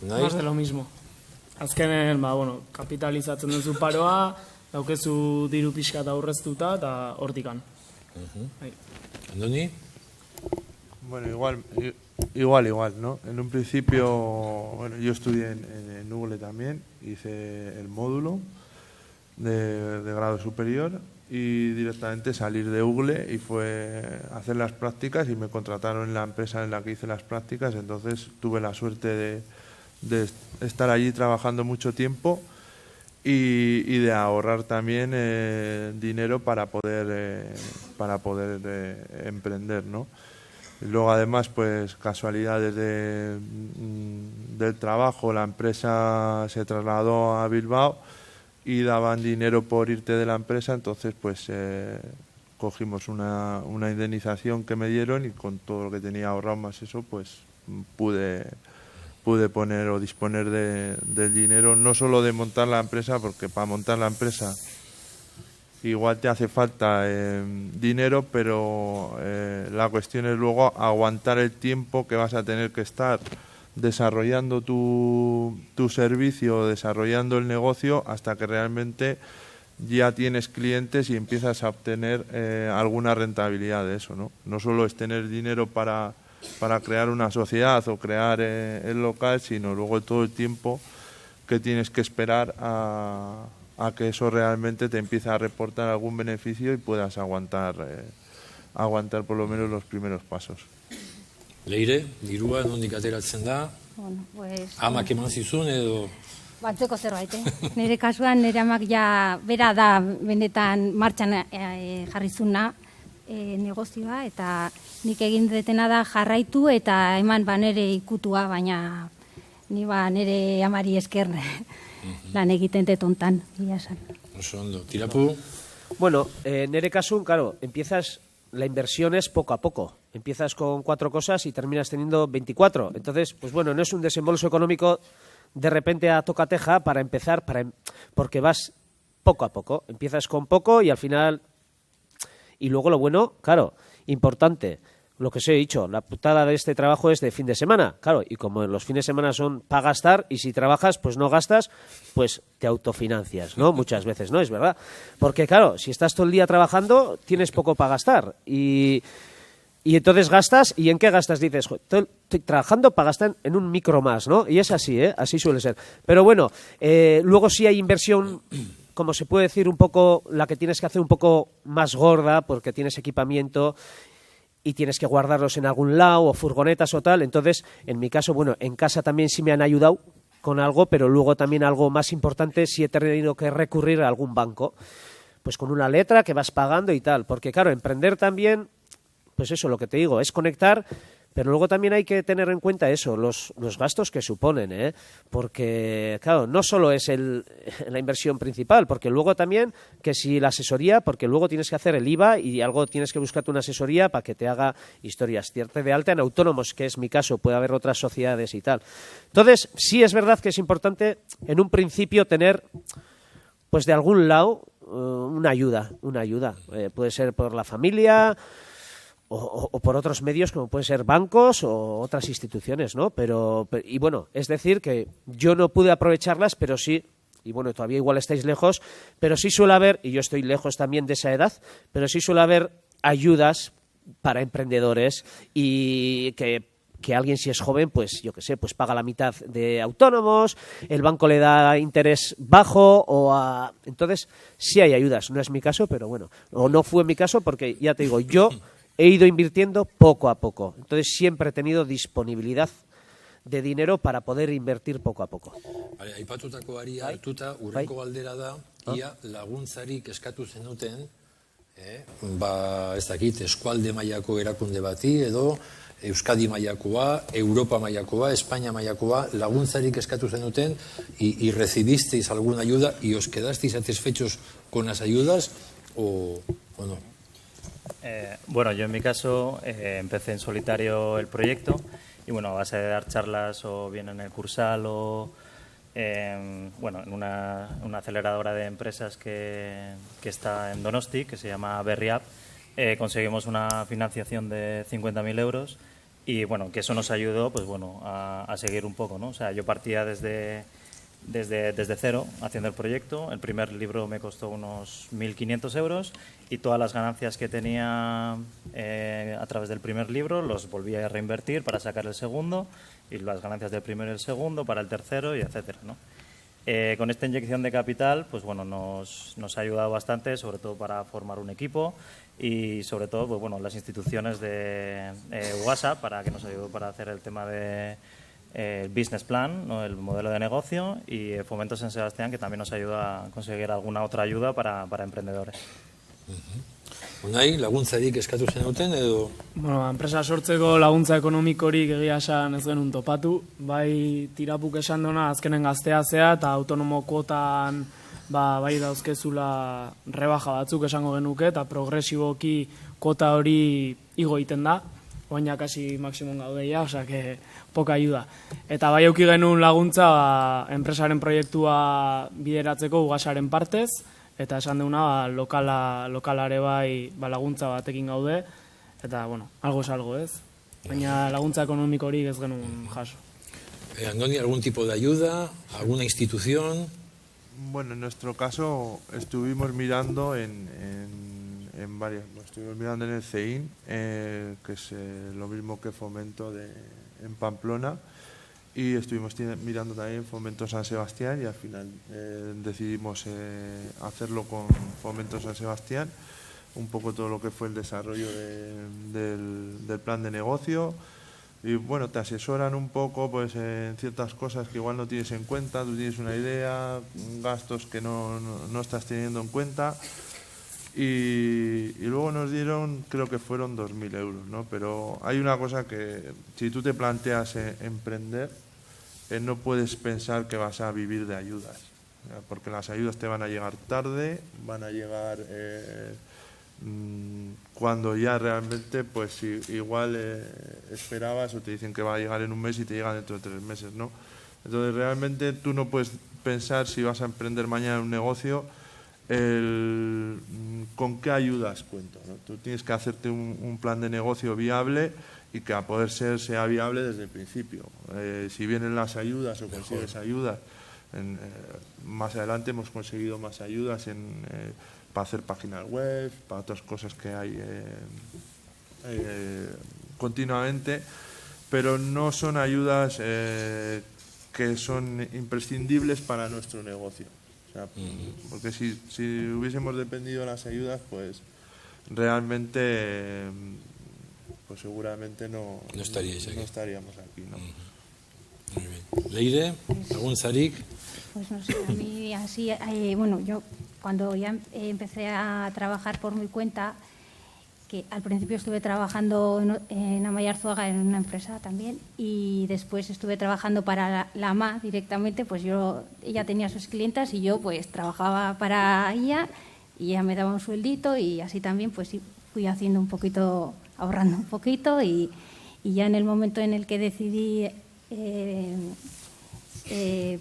Más de lo mismo. Azkenen, kapitalizatzen duzu paroa, daukezu diru pixka eta aurreztuta, eta hortikan. Andoni? Bueno, igual, ¿no? En un principio, bueno, yo estudié en Google también, hice el módulo de grado superior y directamente salir de Google y fue hacer las prácticas y me contrataron en la empresa en la que hice las prácticas, entonces tuve la suerte de estar allí trabajando mucho tiempo y de ahorrar también dinero para poder emprender, ¿no? Y luego además, pues casualidades del trabajo, la empresa se trasladó a Bilbao y daban dinero por irte de la empresa, entonces pues cogimos una indemnización que me dieron y con todo lo que tenía ahorrado más eso, pues pude poner o disponer del dinero, no solo de montar la empresa, porque para montar la empresa igual te hace falta dinero, pero la cuestión es luego aguantar el tiempo que vas a tener que estar desarrollando tu servicio, desarrollando el negocio, hasta que realmente ya tienes clientes y empiezas a obtener alguna rentabilidad de eso, ¿no? No solo es tener dinero para para crear una sociedad o crear el local, sino luego todo el tiempo que tienes que esperar a que eso realmente te empiece a reportar algún beneficio y puedas aguantar por lo menos los primeros pasos. Leire, dirua nondik ateratzen da? Bueno, pues... Amak eman zizun edo... Batzeko zerbait, Nire kasuan, nire amak ja bera da benetan martxan jarri zuna negozioa, eta nik egin detena da jarraitu eta eman nire ikutua, baina ni nire amari esker lan egiten detontan, bila esan. Oso ondo. Tirapu? Bueno, nire kasun, claro, empiezas... La inversión es poco a poco. Empiezas con 4 cosas y terminas teniendo 24. Entonces, pues bueno, no es un desembolso económico de repente a tocateja para empezar, porque vas poco a poco. Empiezas con poco y al final... Y luego lo bueno, claro, importante, lo que os he dicho, la putada de este trabajo es de fin de semana. Claro, y como los fines de semana son para gastar, y si trabajas, pues no gastas, pues te autofinancias, ¿no? Muchas veces, ¿no? Es verdad. Porque, claro, si estás todo el día trabajando, tienes poco para gastar. Y entonces gastas, ¿y en qué gastas? Dices, estoy trabajando para gastar en un micro más, ¿no? Y es así, así suele ser. Pero bueno, luego sí hay inversión, como se puede decir, un poco, la que tienes que hacer un poco más gorda, porque tienes equipamiento y tienes que guardarlos en algún lado, o furgonetas o tal. Entonces, en mi caso, bueno, en casa también sí me han ayudado con algo, pero luego también algo más importante, sí he tenido que recurrir a algún banco, pues con una letra que vas pagando y tal. Porque claro, emprender también... Pues eso, lo que te digo, es conectar, pero luego también hay que tener en cuenta eso, los gastos que suponen, porque, claro, no solo es la inversión principal, porque luego también, que si la asesoría, porque luego tienes que hacer el IVA y algo tienes que buscarte una asesoría para que te haga historias. Cierta de alta en autónomos, que es mi caso, puede haber otras sociedades y tal. Entonces, sí es verdad que es importante en un principio tener, pues de algún lado, una ayuda. Puede ser por la familia... O por otros medios como pueden ser bancos o otras instituciones, ¿no? Y bueno, es decir que yo no pude aprovecharlas, pero sí, y bueno, todavía igual estáis lejos, pero sí suele haber, y yo estoy lejos también de esa edad, pero sí suele haber ayudas para emprendedores y que alguien, si es joven, pues yo qué sé, pues paga la mitad de autónomos, el banco le da interés bajo entonces sí hay ayudas. No es mi caso, pero bueno, o no fue mi caso porque ya te digo, yo he ido invirtiendo poco a poco. Entonces siempre he tenido disponibilidad de dinero para poder invertir poco a poco. Vale, aipatutakoari hartuta, urrengo galdera da, ia laguntzarik eskatu zenuten, ez dakit, eskualde mailako erakunde bati, edo Euskadi mailakoa, Europa mailakoa, España mailakoa, laguntzarik eskatu zenuten, y recibisteis alguna ayuda, y os quedasteis satisfechos con las ayudas, o no? Bueno, yo en mi caso empecé en solitario el proyecto y bueno, a base de dar charlas o bien en el Cursal o bueno, en una aceleradora de empresas que está en Donosti, que se llama Berry Up, conseguimos una financiación de 50.000 euros y bueno, que eso nos ayudó pues bueno, a seguir un poco, ¿no? O sea, yo partía desde cero haciendo el proyecto. El primer libro me costó unos 1.500 euros y todas las ganancias que tenía a través del primer libro los volví a reinvertir para sacar el segundo y las ganancias del primero y el segundo para el tercero y etcétera, ¿no? Con esta inyección de capital, pues bueno, nos ha ayudado bastante, sobre todo para formar un equipo y sobre todo, pues bueno, las instituciones de WhatsApp que nos ayudó para hacer el tema de el business plan, ¿no? El modelo de negocio, y Fomento San Sebastián, que también nos ayuda a conseguir alguna otra ayuda para emprendedores. Unai, laguntzarik eskatu zenuten edo? Bueno, enpresa sortzeko laguntza ekonomikorik egia esan ez genuen topatu. Bai, tirapuk esan dona azkenen gaztea zea eta autonomo kuotan bai dauzkezula rebaja batzuk esango genuke eta progresiboki kuota hori igo egiten da. Oinak hasi maksimum gaudeia, osea que poca ayuda. Eta bai auki genuen laguntza enpresaren proiektua bideratzeko ugasaren partez, eta esan deuna lokalare bai laguntza batekin gaude, eta bueno, algo es algo, ez? Baina laguntza ekonomiko hori ez genuen jaso. Andoni, ¿algún tipo de ayuda? ¿Alguna institución? Bueno, en nuestro caso estuvimos mirando en varias. Estuvimos mirando en el CEIN, que es lo mismo que Fomento en Pamplona, y estuvimos mirando también Fomento San Sebastián, y al final decidimos hacerlo con Fomento San Sebastián, un poco todo lo que fue el desarrollo del plan de negocio. Y bueno, te asesoran un poco pues en ciertas cosas que igual no tienes en cuenta, tú tienes una idea, gastos que no estás teniendo en cuenta, y luego nos dieron, creo que fueron 2.000 euros, ¿no? Pero hay una cosa que si tú te planteas emprender, no puedes pensar que vas a vivir de ayudas, porque las ayudas te van a llegar tarde, van a llegar cuando ya realmente pues igual esperabas, o te dicen que va a llegar en un mes y te llega dentro de 3 meses, ¿no? Entonces realmente tú no puedes pensar, si vas a emprender mañana un negocio, con qué ayudas cuento, ¿no? Tú tienes que hacerte un plan de negocio viable, y que a poder ser sea viable desde el principio. Si vienen las ayudas o consigues ayudas, más adelante hemos conseguido más ayudas para hacer páginas web, para otras cosas que hay continuamente, pero no son ayudas que son imprescindibles para nuestro negocio. O sea, porque si hubiésemos dependido de las ayudas, pues realmente pues seguramente no estaríamos aquí, ¿no? Muy bien. Leire, ¿algún Zarik? Pues no sé, a mí así, bueno, yo cuando ya empecé a trabajar por mi cuenta, que al principio estuve trabajando en Amayarzuaga en una empresa también, y después estuve trabajando para la AMA directamente, pues ella tenía sus clientas y yo pues trabajaba para ella, y ella me daba un sueldito, y así también pues fui haciendo un poquito, ahorrando un poquito, y ya en el momento en el que decidí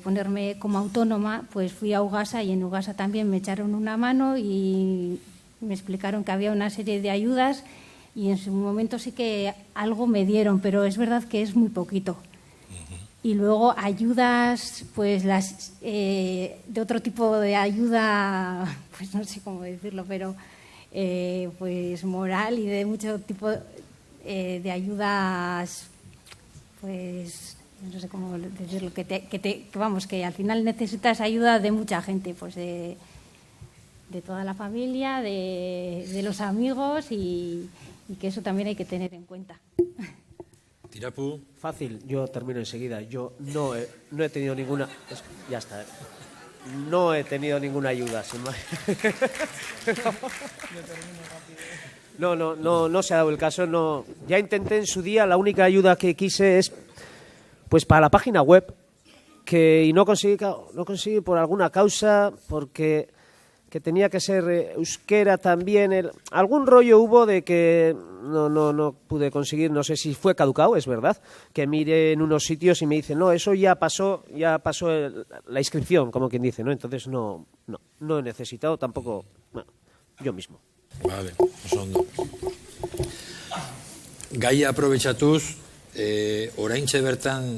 ponerme como autónoma, pues fui a Ugasa, y en Ugasa también me echaron una mano y me explicaron que había una serie de ayudas, y en su momento sí que algo me dieron, pero es verdad que es muy poquito. Y luego ayudas, pues las de otro tipo de ayuda, pues no sé cómo decirlo, pero pues moral, y de mucho tipo de ayudas, pues no sé cómo decirlo, que vamos, que al final necesitas ayuda de mucha gente, pues de toda la familia, de los amigos, y que eso también hay que tener en cuenta. Tirapu. Fácil, yo termino enseguida. Yo no he tenido ninguna... Ya está. No he tenido ninguna ayuda. No se ha dado el caso. No. Ya intenté en su día, la única ayuda que quise es pues para la página web, y no conseguí por alguna causa, porque que tenía que ser euskera también. Algún rollo hubo de que no pude conseguir, no sé si fue caducado, es verdad, que mire en unos sitios y me dicen, no, eso ya pasó la inscripción, como quien dice, ¿no? Entonces no he necesitado tampoco, yo mismo. Vale, oso ondo. Gaia aprobetxatuz, oraintxe bertan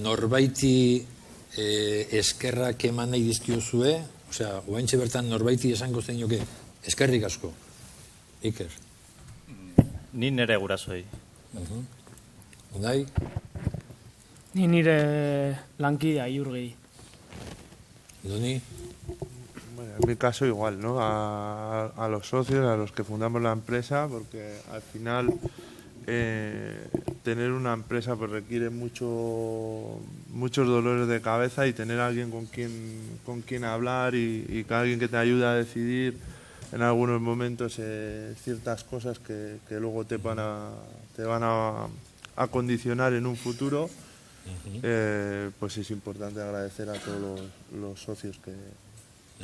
norbaiti eskerrak eman nahi dizkiozue, osea, oraintxe bertan norbaiti esango zenioke, eskerrik asko. Iker. Ni nire gurasoei. Unai? Ni nire lankidea, Iurgi. Doni? Bueno, en mi caso igual, ¿no? A los socios, a los que fundamos la empresa, porque al final tener una empresa pues requiere muchos dolores de cabeza, y tener a alguien con quien hablar, y que alguien que te ayude a decidir en algunos momentos ciertas cosas que luego te van a condicionar en un futuro. Pues es importante agradecer a todos los socios que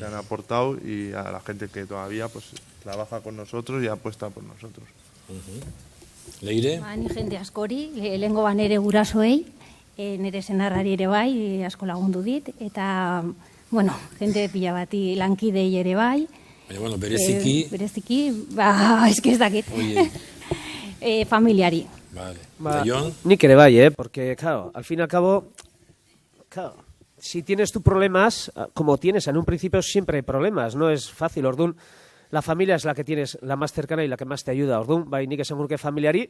han aportado, y a la gente que todavía pues trabaja con nosotros y apuesta por nosotros. Leire? Ni jende askori, lehengo nere gurasoei, nere senarrari ere bai, asko lagundu dit, eta, bueno, jende pila bati lankidei ere bai. Baina, bueno, bereziki... eski ez dakit. Familiari. Vale. Jon? Nik ere bai, porque, claro, al fin y al cabo, claro, si tienes tus problemas, como tienes en un principio, siempre hay problemas, no es fácil, orduan. la familia es la que tienes la más cercana y la que más te ayuda. Orduan, bai, nik esan gurke familiari,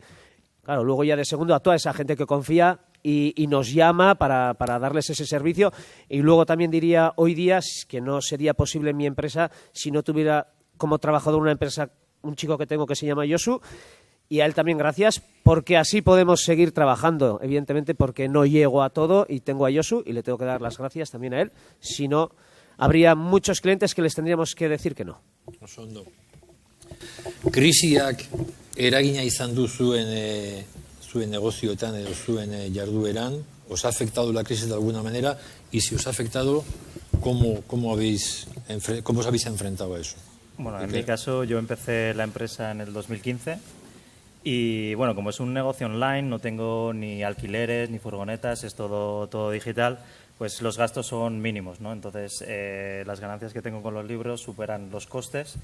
claro, luego ya de segundo a toda esa gente que confía y nos llama para darles ese servicio. Y luego también diría hoy día que no sería posible en mi empresa si no tuviera como trabajador una empresa, un chico que tengo que se llama Josu, y a él también gracias, porque así podemos seguir trabajando, evidentemente porque no llego a todo y tengo a Josu y le tengo que dar las gracias también a él, si no habría muchos clientes que les tendríamos que decir que no. Oso ondo. Krisiak eragina izan du zuen negozioetan edo zuen jardueran, ¿os ha afectado la crisis de alguna manera? Y si os ha afectado, ¿cómo os habéis enfrentado a eso? Bueno, en mi caso yo empecé la empresa en el 2015 y bueno, como es un negocio online, no tengo ni alquileres ni furgonetas, es todo digital, pues los gastos son mínimos, ¿no? Entonces las ganancias que tengo con los libros superan los costes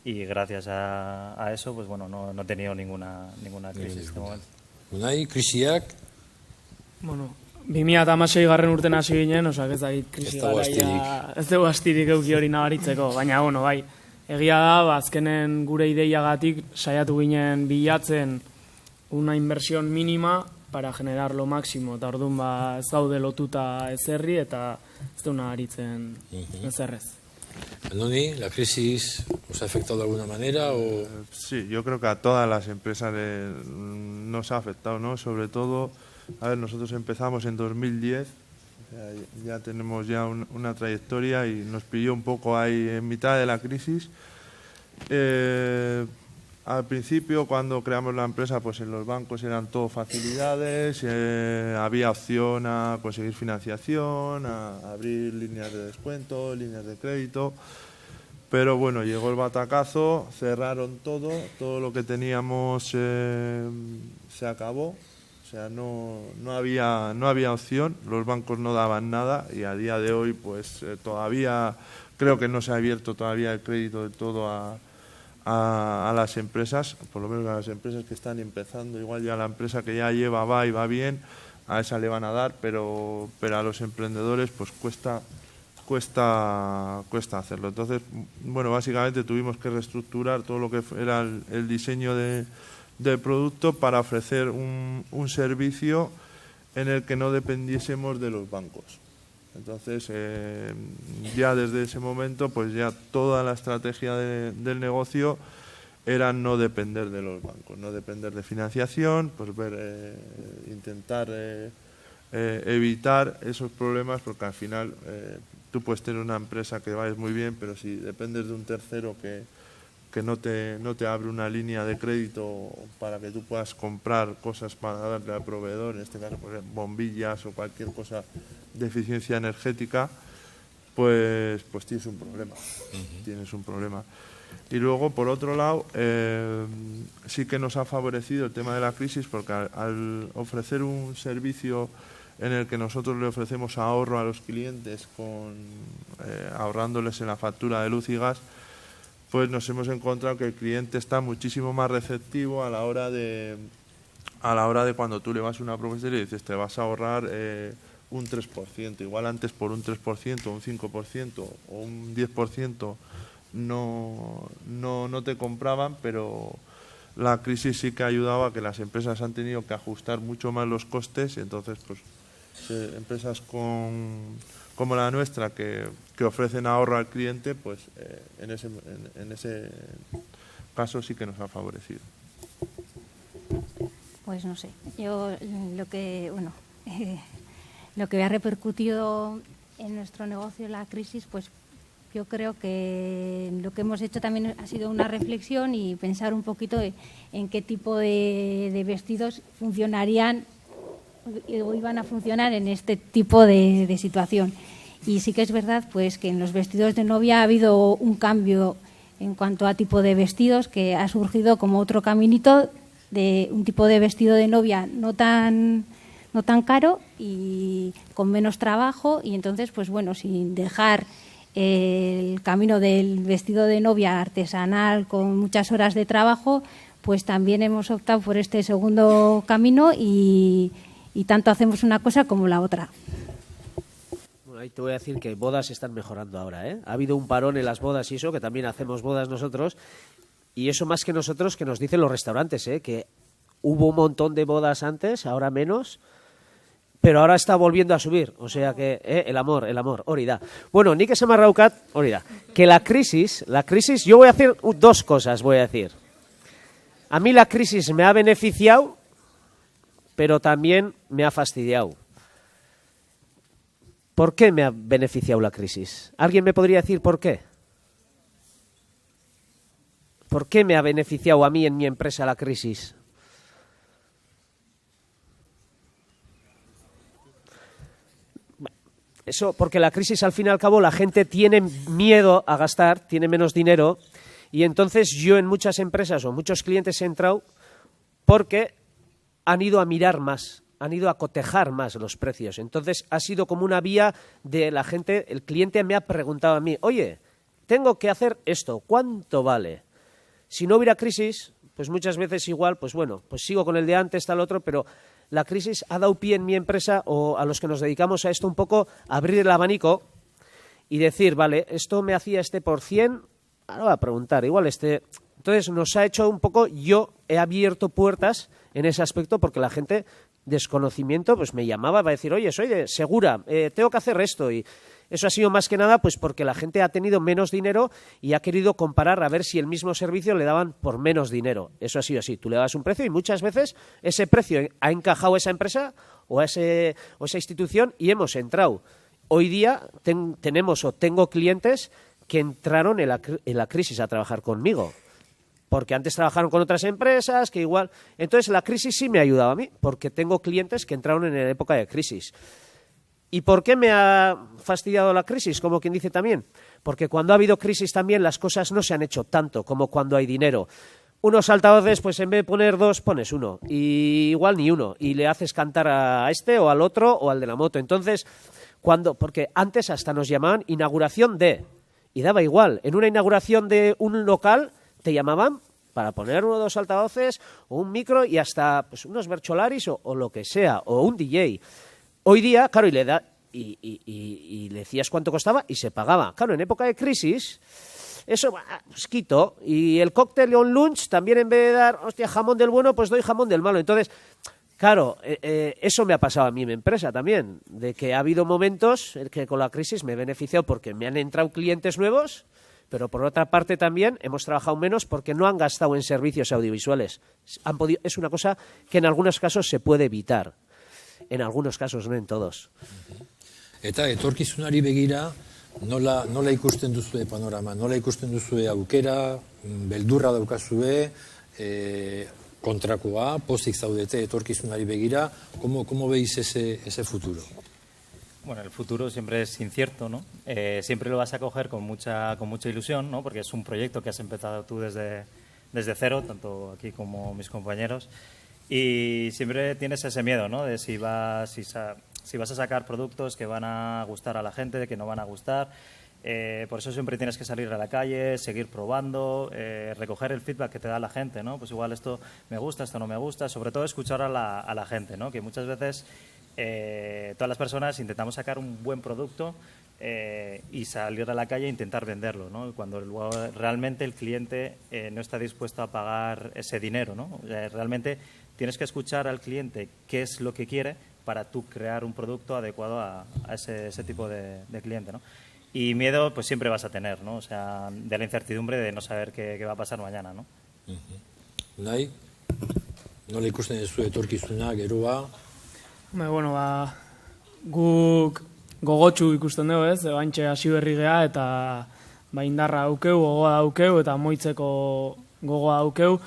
y gracias a eso, pues bueno, no he tenido ninguna crisis en este momento. Unai, krisiak? Bueno, 2016 garren urten hasi ginen, osak ez dakit krisi garaia, ez dugu astirik euki hori nabaritzeko, baina, bueno, bai, egia da, azkenen gure ideiagatik saiatu ginen bilatzen una inversión mínima para generar lo máximo, eta orduan ez daude lotuta ezerri eta ez du nabaritzen ezerrez. Andoni, ¿la crisis os ha afectado de alguna manera? O... Sí, yo creo que a todas las empresas nos ha afectado, ¿no? Sobre todo, a ver, nosotros empezamos en 2010, o sea, ya tenemos ya una trayectoria y nos pilló un poco ahí en mitad de la crisis. Al principio, cuando creamos la empresa, pues en los bancos eran todo facilidades, había opción a conseguir financiación, a abrir líneas de descuento, líneas de crédito, pero bueno, llegó el batacazo, cerraron todo lo que teníamos se acabó, o sea, no había opción, los bancos no daban nada y a día de hoy pues todavía creo que no se ha abierto todavía el crédito de todo a las empresas, por lo menos a las empresas que están empezando. Igual ya la empresa que ya lleva va y va bien, a esa le van a dar, pero a los emprendedores pues cuesta hacerlo. Entonces, bueno, básicamente tuvimos que reestructurar todo lo que era el diseño del producto para ofrecer un servicio en el que no dependiésemos de los bancos. Entonces, ya desde ese momento, pues ya toda la estrategia del negocio era no depender de los bancos, no depender de financiación, pues intentar evitar esos problemas, porque al final tú puedes tener una empresa que vaya muy bien, pero si dependes de un tercero que no te abre una línea de crédito para que tú puedas comprar cosas para darle al proveedor, en este caso pues, bombillas o cualquier cosa de eficiencia energética, pues tienes un problema. Tienes un problema. Y luego, por otro lado, sí que nos ha favorecido el tema de la crisis, porque al ofrecer un servicio en el que nosotros le ofrecemos ahorro a los clientes ahorrándoles en la factura de luz y gas, pues nos hemos encontrado que el cliente está muchísimo más receptivo a la hora de cuando tú le vas a una propuesta y le dices te vas a ahorrar un 3%, igual antes por un 3%, un 5% o un 10% no te compraban, pero la crisis sí que ha ayudado a que las empresas han tenido que ajustar mucho más los costes y entonces pues empresas como la nuestra que ofrecen ahorro al cliente, pues en ese caso sí que nos ha favorecido. Pues no sé, yo lo que ha repercutido en nuestro negocio la crisis, pues yo creo que lo que hemos hecho también ha sido una reflexión y pensar un poquito en qué tipo de vestidos funcionarían o iban a funcionar en este tipo de situación. Y sí que es verdad pues que en los vestidos de novia ha habido un cambio en cuanto a tipo de vestidos, que ha surgido como otro caminito de un tipo de vestido de novia no tan caro y con menos trabajo, y entonces pues bueno, sin dejar el camino del vestido de novia artesanal con muchas horas de trabajo, pues también hemos optado por este segundo camino y tanto hacemos una cosa como la otra. ahí te voy a decir que bodas están mejorando ahora, ¿eh? Ha habido un parón en las bodas y eso, que también hacemos bodas nosotros, y eso más que nosotros, que nos dicen los restaurantes, ¿eh? Que hubo un montón de bodas antes, ahora menos, pero ahora está volviendo a subir, o sea que el amor, hori da. Bueno, nik esan marraukat, hori da, que la crisis, yo voy a hacer dos cosas, voy a decir. A mí la crisis me ha beneficiado, pero también me ha fastidiado. ¿Por qué me ha beneficiado la crisis? ¿Alguien me podría decir por qué? ¿Por qué me ha beneficiado a mí en mi empresa la crisis? Eso, porque la crisis, al fin y al cabo, la gente tiene miedo a gastar, tiene menos dinero, y entonces yo en muchas empresas o muchos clientes he entrado porque han ido a mirar más, han ido a cotejar más los precios. Entonces ha sido como una vía de la gente, el cliente me ha preguntado a mí, oye, tengo que hacer esto, ¿cuánto vale? Si no hubiera crisis, pues muchas veces igual, pues bueno, pues sigo con el de antes, tal otro, pero la crisis ha dado pie en mi empresa o a los que nos dedicamos a esto un poco a abrir el abanico y decir, vale, esto me hacía por 100, ahora voy a preguntar, igual Entonces nos ha hecho un poco, yo he abierto puertas en ese aspecto porque la gente, desconocimiento, pues me llamaba para decir, oye, soy de Segura, tengo que hacer esto, y eso ha sido más que nada pues porque la gente ha tenido menos dinero y ha querido comparar a ver si el mismo servicio le daban por menos dinero. Eso ha sido así, tú le das un precio y muchas veces ese precio ha encajado a esa empresa o a esa institución y hemos entrado. Hoy día tengo clientes que entraron en la crisis a trabajar conmigo, porque antes trabajaron con otras empresas, que igual. Entonces la crisis sí me ha ayudado a mí, porque tengo clientes que entraron en la época de crisis. ¿Y por qué me ha fastidiado la crisis? Como quien dice también. Porque cuando ha habido crisis también las cosas no se han hecho tanto como cuando hay dinero. Unos altavoces, pues en vez de poner 2, pones 1. Y igual ni 1. Y le haces cantar a este o al otro o al de la moto. Entonces, porque antes hasta nos llamaban inauguración de. Y daba igual. En una inauguración de un local te llamaban para poner 1 o 2 altavoces o un micro y hasta pues, unos Bercholaris o lo que sea, o un DJ. Hoy día, claro, y le decías cuánto costaba y se pagaba. Claro, en época de crisis, eso, pues quito. Y el cóctel o un lunch, también en vez de dar, hostia, jamón del bueno, pues doy jamón del malo. Entonces, claro, eso me ha pasado a mí en mi empresa también, de que ha habido momentos en que con la crisis me he beneficiado porque me han entrado clientes nuevos, pero por otra parte también hemos trabajado menos porque no han gastado en servicios audiovisuales. Es una cosa que en algunos casos se puede evitar. En algunos casos, no en todos. Eta etorkizunari begira, nola ikusten duzue panorama, nola ikusten duzue aukera, beldurra daukazue, kontrakoa, pozik zaudete etorkizunari begira, ¿cómo veis ese futuro? Bueno, el futuro siempre es incierto, ¿no? Siempre lo vas a coger con mucha ilusión, ¿no? Porque es un proyecto que has empezado tú desde cero, tanto aquí como mis compañeros. Y siempre tienes ese miedo, ¿no? De si vas a sacar productos que van a gustar a la gente, de que no van a gustar. Por eso siempre tienes que salir a la calle, seguir probando, recoger el feedback que te da la gente, ¿no? Pues igual esto me gusta, esto no me gusta. Sobre todo escuchar a la gente, ¿no? Que muchas veces todas las personas intentamos sacar un buen producto y salir a la calle e intentar venderlo, ¿no? Cuando realmente el cliente no está dispuesto a pagar ese dinero, ¿no? Realmente tienes que escuchar al cliente qué es lo que quiere para tú crear un producto adecuado a ese tipo de cliente, ¿no? Y miedo pues siempre vas a tener, ¿no? O sea, de la incertidumbre de no saber qué va a pasar mañana, ¿no? Nahi, nola ikusten duzu etorkizuna, geroa? Bueno, guk gogotsu ikusten dugu, ez? Bantxe hasi berri geha eta indarra daukeu, gogoa daukeu eta moitzeko gogoa daukeu.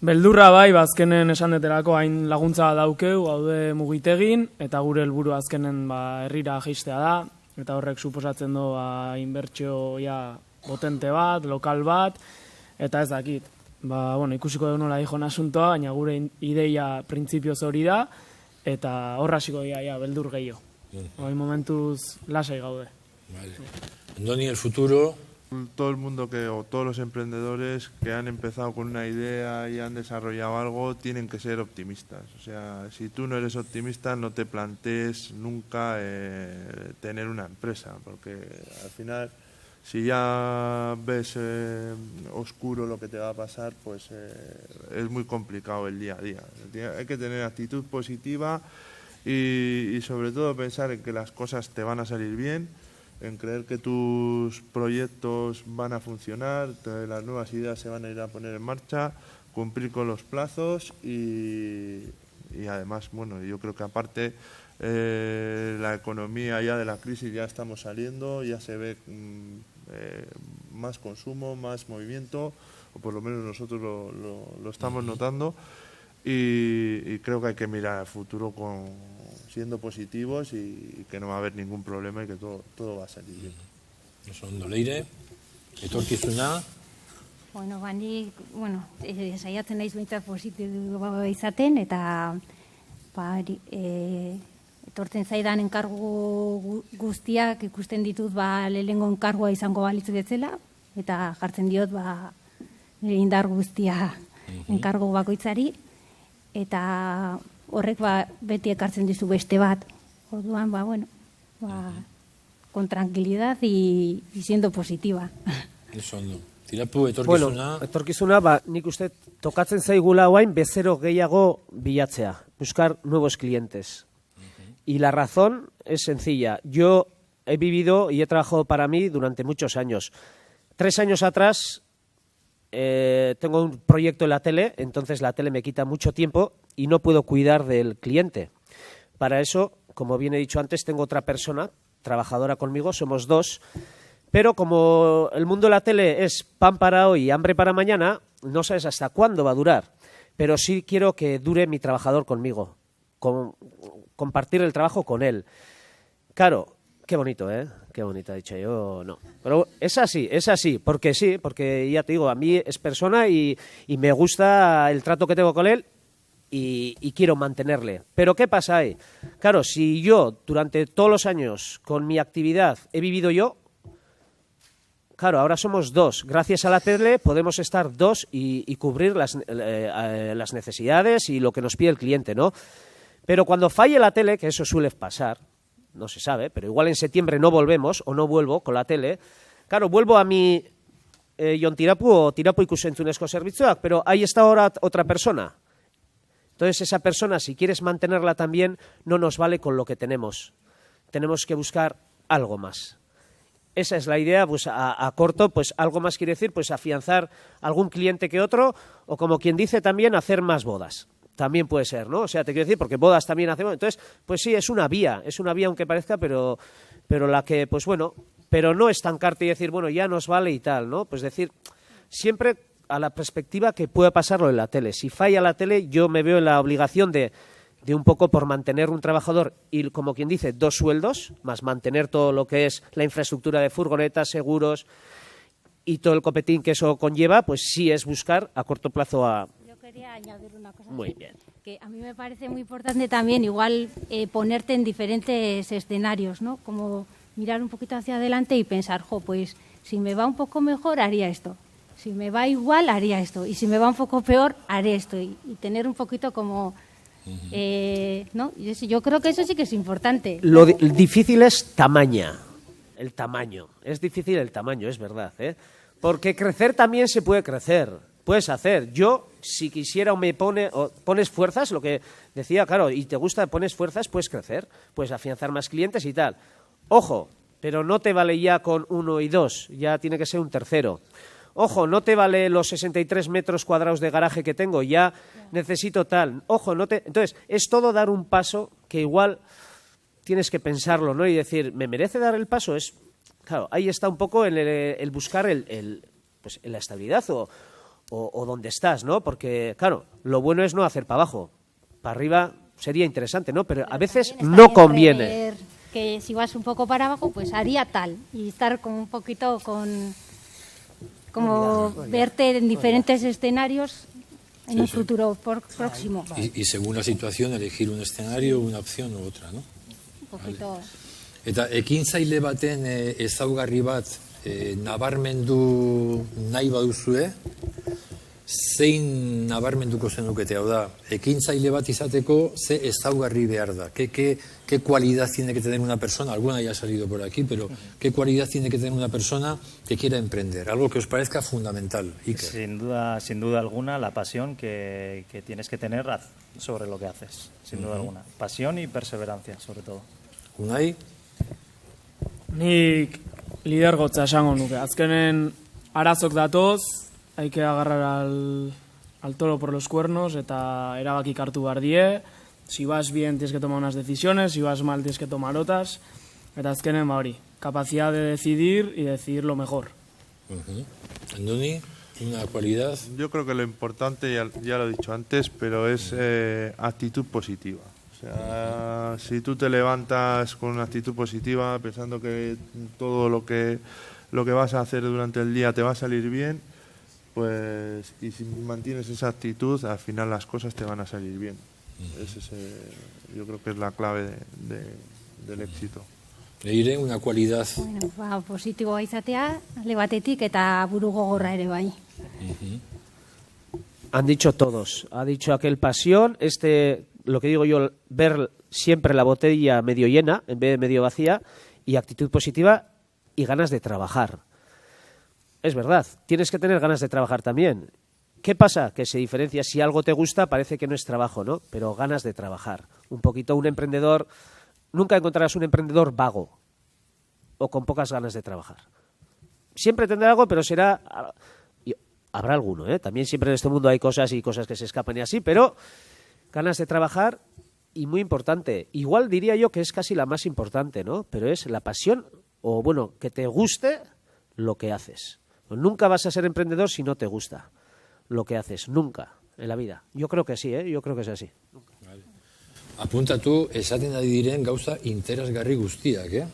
Beldurra bai, azkenen esan deterako hain laguntza daukeu, haude mugitegin, eta gure helburu azkenen herrira jaistea da, eta horrek suposatzen du inbertsio potente bat, lokal bat, eta ez dakit. Ikusiko dugu nola dijon asuntoa, baina gure ideia printzipioz hori da, eta horra hasiko dira beldur gehiago. Momentuz lasai gaude. Andoni, el futuro, Todo el mundo o todos los emprendedores que han empezado con una idea y han desarrollado algo tienen que ser optimistas. O sea, si tú no eres optimista, no te plantees nunca tener una empresa, porque al final, si ya ves oscuro lo que te va a pasar, pues es muy complicado el día a día. Hay que tener actitud positiva y sobre todo pensar en que las cosas te van a salir bien, en creer que tus proyectos van a funcionar, las nuevas ideas se van a ir a poner en marcha, cumplir con los plazos y además, bueno, yo creo que aparte la economía ya de la crisis ya estamos saliendo, ya se ve más consumo, más movimiento, o por lo menos nosotros lo estamos notando y creo que hay que mirar al futuro siendo positivos y que no va a haber ningún problema y que todo va a salir bien. Oso ondo, Leire, etorkizuna? Bueno, saiatzen naiz behintzat positiboa izaten, eta etortzen zaidan enkargu guztiak ikusten ditut lehenengo enkargua izango balitz bezala, eta jartzen diot nire indar guztia enkargu bakoitzari, eta horrek beti ekartzen dizu beste bat. Orduan, con tranquilidad y siendo positiva. Oso ondo. Tirapu, etorkizuna? Bueno, etorkizuna, nik uste tokatzen zaigula guain bezero gehiago bilatzea, buscar nuevos clientes. Y la razón es sencilla. Yo he vivido y he trabajado para mí durante muchos años. 3 años atrás tengo un proyecto en la tele, entonces la tele me quita mucho tiempo y no puedo cuidar del cliente. Para eso, como bien he dicho antes, tengo otra persona, trabajadora conmigo, somos 2, pero como el mundo de la tele es pan para hoy y hambre para mañana, no sabes hasta cuándo va a durar, pero sí quiero que dure mi trabajador conmigo, compartir el trabajo con él. Claro, qué bonito, ¿eh? Qué bonito, ha dicho yo, no. Pero es así, porque ya te digo, a mí es persona y me gusta el trato que tengo con él y quiero mantenerle. Pero ¿qué pasa ahí? Claro, si yo durante todos los años con mi actividad he vivido yo, claro, ahora somos 2. Gracias a la tele podemos estar 2 y cubrir las necesidades y lo que nos pide el cliente, ¿no? Pero cuando falle la tele, que eso suele pasar, no se sabe, pero igual en septiembre no volvemos o no vuelvo con la tele, claro, vuelvo a mi Jon Tirapu o Tirapu ikusentzunezko zerbitzuak, pero ahí está ahora otra persona. Entonces esa persona, si quieres mantenerla también, no nos vale con lo que tenemos. Tenemos que buscar algo más. Esa es la idea, pues a corto, pues algo más quiere decir, pues afianzar algún cliente que otro, o como quien dice también, hacer más bodas. También puede ser, ¿no? O sea, te quiero decir, porque bodas también hacemos. Entonces, pues sí, es una vía aunque parezca, pero la que, pues bueno, pero no estancarte y decir, bueno, ya nos vale y tal, ¿no? Pues decir, siempre a la perspectiva que pueda pasarlo en la tele. Si falla la tele, yo me veo en la obligación de un poco por mantener un trabajador y, como quien dice, 2 sueldos, más mantener todo lo que es la infraestructura de furgonetas, seguros y todo el copetín que eso conlleva, pues sí es buscar a corto plazo a... Yo quería añadir una cosa. Muy bien. Que a mí me parece muy importante también, igual, ponerte en diferentes escenarios, ¿no? Como mirar un poquito hacia adelante y pensar, pues si me va un poco mejor, haría esto. Si me va igual, haría esto. Y si me va un poco peor, haré esto. Y tener un poquito como... ¿no? Yo creo que eso sí que es importante. Lo difícil es el tamaño. Es difícil el tamaño, es verdad, ¿eh? Porque crecer también se puede crecer. Puedes hacer. Yo, si quisiera o pones fuerzas, lo que decía, claro, y te gusta, pones fuerzas, puedes crecer, puedes afianzar más clientes y tal. Ojo, pero no te vale ya con 1 y 2, ya tiene que ser un tercero. Ojo, no te vale los 63 metros cuadrados de garaje que tengo, ya necesito tal. Ojo, entonces, es todo dar un paso que igual tienes que pensarlo, ¿no? Y decir, ¿me merece dar el paso? Claro, ahí está un poco el buscar pues, la estabilidad o dónde estás, ¿no? Porque, claro, lo bueno es no hacer para abajo. Para arriba sería interesante, ¿no? Pero a veces no conviene. Que si vas un poco para abajo, pues haría tal. Y estar con un poquito como verte en diferentes escenarios en un futuro próximo. Y según la situación, elegir un escenario, una opción u otra, ¿no? Un poquito... Eta ekintzaile baten ezaugarri bat nabarmendu nahi baduzue, zein nabarmenduko zenukete, hau da, ekintzaile bat izateko, ze ezaugarri behar da, qué cualidad tiene que tener una persona, alguna ya ha salido por aquí, pero qué cualidad tiene que tener una persona que quiera emprender, algo que os parezca fundamental. Iker. Sin duda alguna, la pasión que tienes que tener sobre lo que haces, sin duda alguna. Pasión y perseverancia, sobre todo. Unai? Nik lidergotza esango nuke. Azkenen arazok datoz, hay que agarrar al toro por los cuernos eta erabakik hartu behar die. Si vas bien tienes que tomar unas decisiones, si vas mal tienes que tomar otras. Eta azkenen hori, capacidad de decidir y decidir lo mejor. Andoni, una cualidad. Yo creo que lo importante, ya lo he dicho antes, pero es actitud positiva. O sea, si tú te levantas con una actitud positiva, pensando que todo lo que vas a hacer durante el día te va a salir bien, pues, y si mantienes esa actitud, al final las cosas te van a salir bien. Yo creo que es la clave del éxito. Leire, una cualidad. Bueno, positiboa izatea, alde batetik eta buru gogorra ere bai. Han dicho todos. Ha dicho aquel pasión, lo que digo yo, ver siempre la botella medio llena en vez de medio vacía, y actitud positiva y ganas de trabajar. Es verdad, tienes que tener ganas de trabajar también. ¿Qué pasa? Que se diferencia, si algo te gusta parece que no es trabajo, ¿no? Pero ganas de trabajar. Un poquito un emprendedor, nunca encontrarás un emprendedor vago o con pocas ganas de trabajar. Siempre tendrá algo, pero será... Habrá alguno, ¿eh? También siempre en este mundo hay cosas y cosas que se escapan y así, pero ganas de trabajar y muy importante. Igual diría yo que es casi la más importante, ¿no? Pero es la pasión, o bueno, que te guste lo que haces. Nunca vas a ser emprendedor si no te gusta lo que haces, nunca en la vida. Yo creo que sí, yo creo que es así. Vale. Apunta tú, esaten ari diren gauza interesgarri guztiak,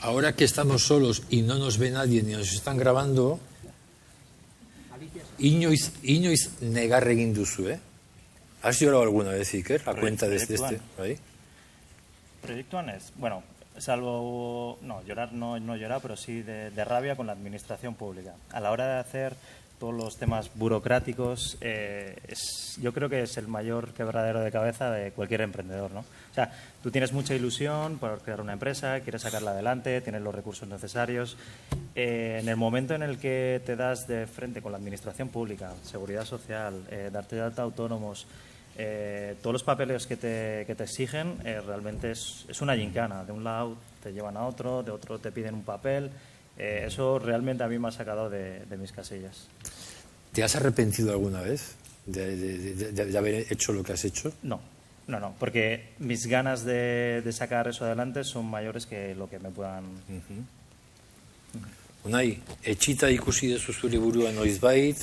ahora que estamos solos y no nos ve nadie ni nos están grabando, inoiz negar egin duzu, ¿Has llorado alguna vez, Iker, a cuenta de este? Proyectuan es, bueno, salvo, no, llorar no llorar, pero sí de rabia con la administración pública. A la hora de hacer todos los temas burocráticos, yo creo que es el mayor quebradero de cabeza de cualquier emprendedor, ¿no? O sea, tú tienes mucha ilusión por crear una empresa, quieres sacarla adelante, tienes los recursos necesarios. En el momento en el que te das de frente con la administración pública, seguridad social, darte de alta autónomos, todos los papeles que te exigen, realmente es una gincana. De un lado te llevan a otro, de otro te piden un papel. Eso realmente a mí me ha sacado de mis casillas. ¿Te has arrepentido alguna vez de haber hecho lo que has hecho? No, porque mis ganas de sacar eso adelante son mayores que lo que me puedan... Unai, etxita ikusi dezu zure burua noizbait,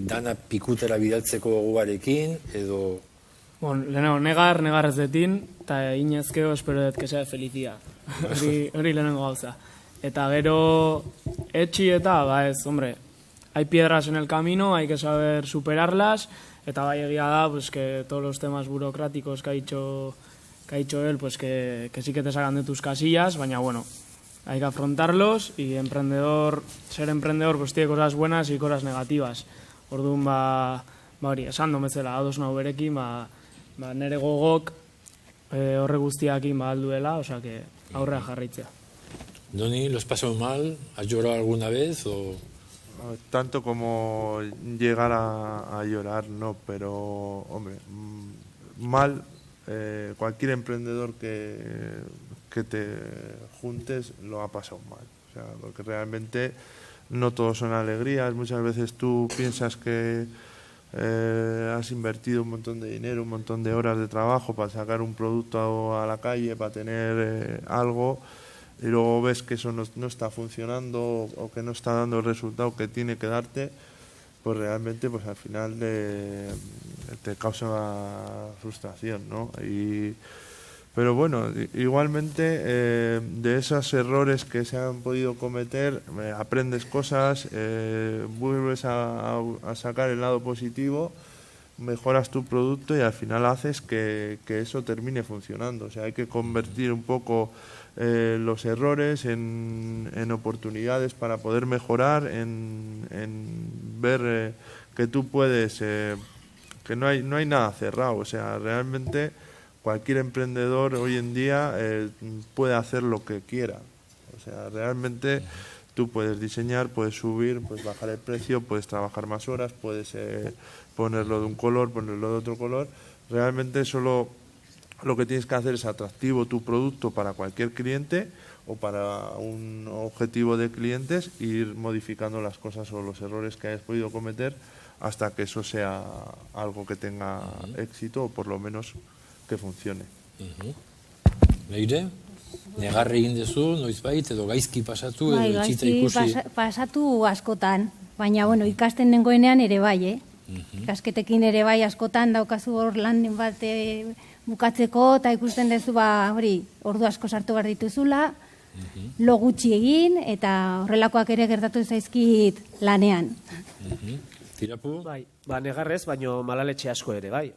dana pikutera bidaltzeko gogoarekin, edo... Bueno, lehenengo, negar ez detin, eta inezkeo espero dut que sea de felicidad. Hori lehenengo gauza. Eta gero etxi eta, hombre, hay piedras en el camino, hay que saber superarlas, eta bai egia da, pues que todos los temas burocráticos que ha dicho él, pues que sí que te sacan de tus casillas, baina bueno, hay que afrontarlos, y ser emprendedor pues tiene cosas buenas y cosas negativas. Orduan hori, esan domezela, ados nau berekin, nere gogok horre guztiakin alduela, o sea que aurrea jarraitzea. Doni, ¿lo has pasado mal? ¿Has llorado alguna vez? O... Tanto como llegar a llorar, no, pero, hombre, mal, cualquier emprendedor que te juntes lo ha pasado mal. O sea, porque realmente no todos son alegrías. Muchas veces tú piensas que has invertido un montón de dinero, un montón de horas de trabajo para sacar un producto a la calle, para tener algo, y luego ves que eso no está funcionando o que no está dando el resultado que tiene que darte, pues realmente pues al final te causa frustración, ¿no? Pero bueno, igualmente de esos errores que se han podido cometer aprendes cosas, vuelves a sacar el lado positivo, mejoras tu producto y al final haces que eso termine funcionando. O sea, hay que convertir un poco los errores en oportunidades para poder mejorar, en ver que tú puedes, que no hay nada cerrado. O sea, realmente cualquier emprendedor hoy en día puede hacer lo que quiera. O sea, realmente tú puedes diseñar, puedes subir, puedes bajar el precio, puedes trabajar más horas, puedes ponerlo de un color, ponerlo de otro color. Realmente solo lo que tienes que hacer es atractivo tu producto para cualquier cliente o para un objetivo de clientes e ir modificando las cosas o los errores que hayas podido cometer hasta que eso sea algo que tenga éxito o por lo menos que funcione. Leire? Negarre egin dezu, noizbait, edo gaizki pasatu, edo etxita ikusi. Pasatu askotan, baina bueno, ikasten nengoenean ere bai, Ikasketekin ere bai askotan daukazu hor lan bat bukatzeko, eta ikusten duzu hori ordu asko sartu behar dituzula, lo gutxi egin, eta horrelakoak ere gertatu zaizkit lanean. Tirapu? Bai, negarrez, baino malaletxe asko ere, bai.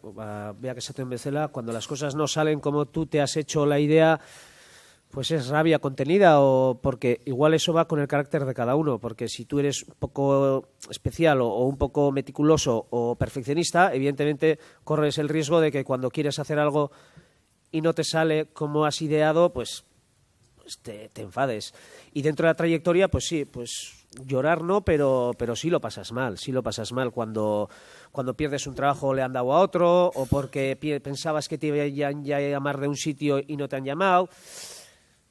Beak esaten bezala, cuando las cosas no salen como tú te has hecho la idea, pues es rabia contenida, o porque igual eso va con el carácter de cada uno, porque si tú eres un poco especial o un poco meticuloso o perfeccionista, evidentemente corres el riesgo de que cuando quieres hacer algo y no te sale como has ideado, pues te enfades. Y dentro de la trayectoria, pues sí, pues llorar no, pero sí lo pasas mal, cuando pierdes un trabajo le han dado a otro, o porque pensabas que te iban a llamar de un sitio y no te han llamado.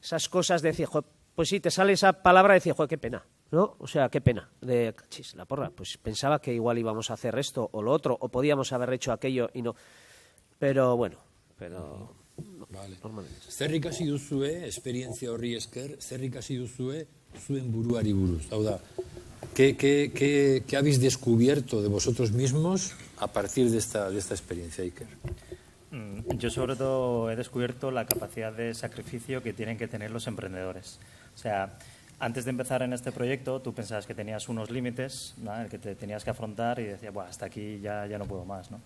Esas cosas de decir, pues sí, te sale esa palabra de decir, qué pena, ¿no? O sea, qué pena, de chis, la porra, pues pensaba que igual íbamos a hacer esto o lo otro, o podíamos haber hecho aquello y no. Pero bueno, Vale. Zer ikasi duzue, esperientzia horri esker, zer ikasi duzue zuen buruari buruz? Hau da, ¿qué habéis descubierto de vosotros mismos a partir de esta experiencia, Iker? Yo sobre todo he descubierto la capacidad de sacrificio que tienen que tener los emprendedores. O sea, antes de empezar en este proyecto, tú pensabas que tenías unos límites, ¿no?, el que te tenías que afrontar y decías, hasta aquí ya no puedo más, ¿no?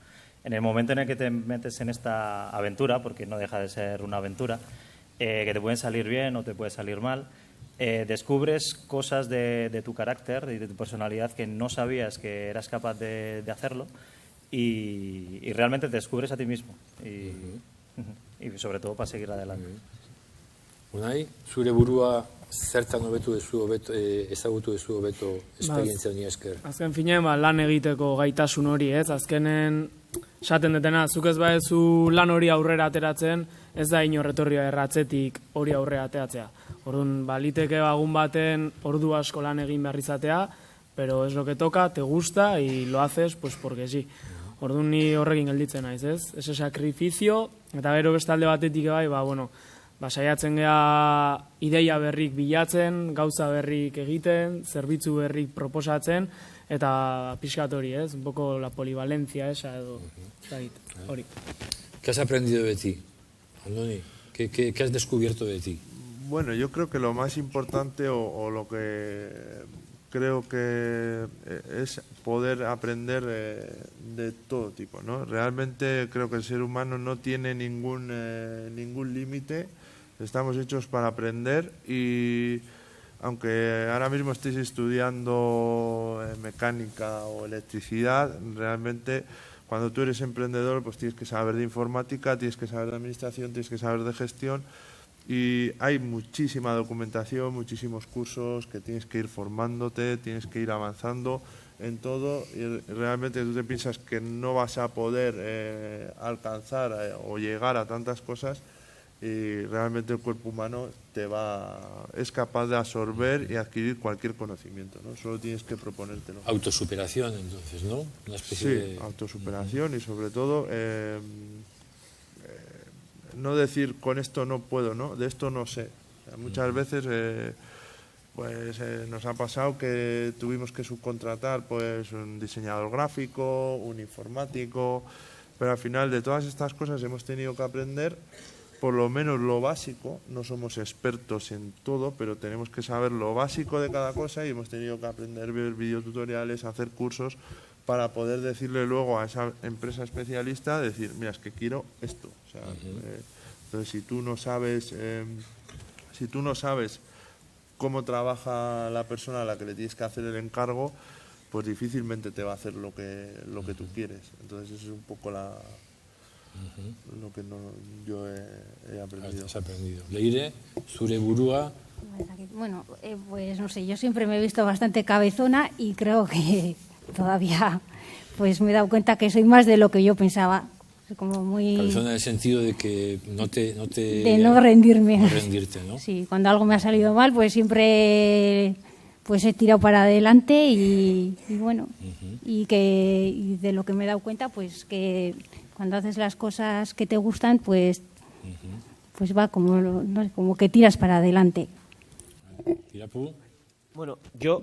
En el momento en el que te metes en esta aventura, porque no deja de ser una aventura, que te pueden salir bien o te puede salir mal, descubres cosas de tu carácter y de tu personalidad que no sabías que eras capaz de hacerlo. Y realmente te descubres a ti mismo y sobre todo para seguir adelante. Unai, zure burua zertan ezagutu duzu hobeto esperientzia honi esker? Azken finean, lan egiteko gaitasun hori, ez? Azkenen, esaten detena, zuk ez baezu lan hori aurrera ateratzen, ez da inorretorria erratzetik hori aurrera ateratzea. Orduan, liteke bagun baten ordu asko lan egin behar izatea, pero es lo que toca, te gusta y lo haces pues porque sí. Orduan ni horrekin gelditzen naiz, ez? Ese sakrifizio, eta gero bestalde batetik bai, saiatzen gea ideia berrik bilatzen, gauza berrik egiten, zerbitzu berrik proposatzen, eta pixkat hori, ez? Un poco la polivalencia esa edo, hori. ¿Qué has aprendido de ti, Andoni? ¿Qué has descubierto de ti? Bueno, yo creo que lo más importante o lo que creo que es poder aprender de todo tipo, ¿no? Realmente creo que el ser humano no tiene ningún límite, estamos hechos para aprender y aunque ahora mismo estéis estudiando mecánica o electricidad, realmente cuando tú eres emprendedor pues tienes que saber de informática, tienes que saber de administración, tienes que saber de gestión. Y hay muchísima documentación, muchísimos cursos que tienes que ir formándote, tienes que ir avanzando en todo y realmente tú te piensas que no vas a poder alcanzar o llegar a tantas cosas y realmente el cuerpo humano es capaz de absorber y adquirir cualquier conocimiento, ¿no? Solo tienes que proponértelo. Autosuperación, entonces, ¿no? Una especie de autosuperación y sobre todo no decir con esto no puedo, ¿no? De esto no sé. O sea, muchas veces nos ha pasado que tuvimos que subcontratar pues un diseñador gráfico, un informático, pero al final de todas estas cosas hemos tenido que aprender por lo menos lo básico. No somos expertos en todo, pero tenemos que saber lo básico de cada cosa y hemos tenido que aprender, ver videotutoriales, hacer cursos para poder decirle luego a esa empresa especialista, decir, mira, es que quiero esto. O sea, entonces, si tú no sabes cómo trabaja la persona a la que le tienes que hacer el encargo, pues difícilmente te va a hacer lo que tú quieres. Entonces, eso es un poco lo que yo he aprendido. Has aprendido. Leire, zure burua. Bueno, pues no sé, yo siempre me he visto bastante cabezona y creo que todavía pues me he dado cuenta que soy más de lo que yo pensaba. Soy como muy... Cabezona en el sentido de que de no rendirme. No rendirte, ¿no? Sí, cuando algo me ha salido mal, pues siempre pues he tirado para adelante y bueno, y de lo que me he dado cuenta, pues que cuando haces las cosas que te gustan, pues va como, no sé, como que tiras para adelante. Tirapu. Bueno, yo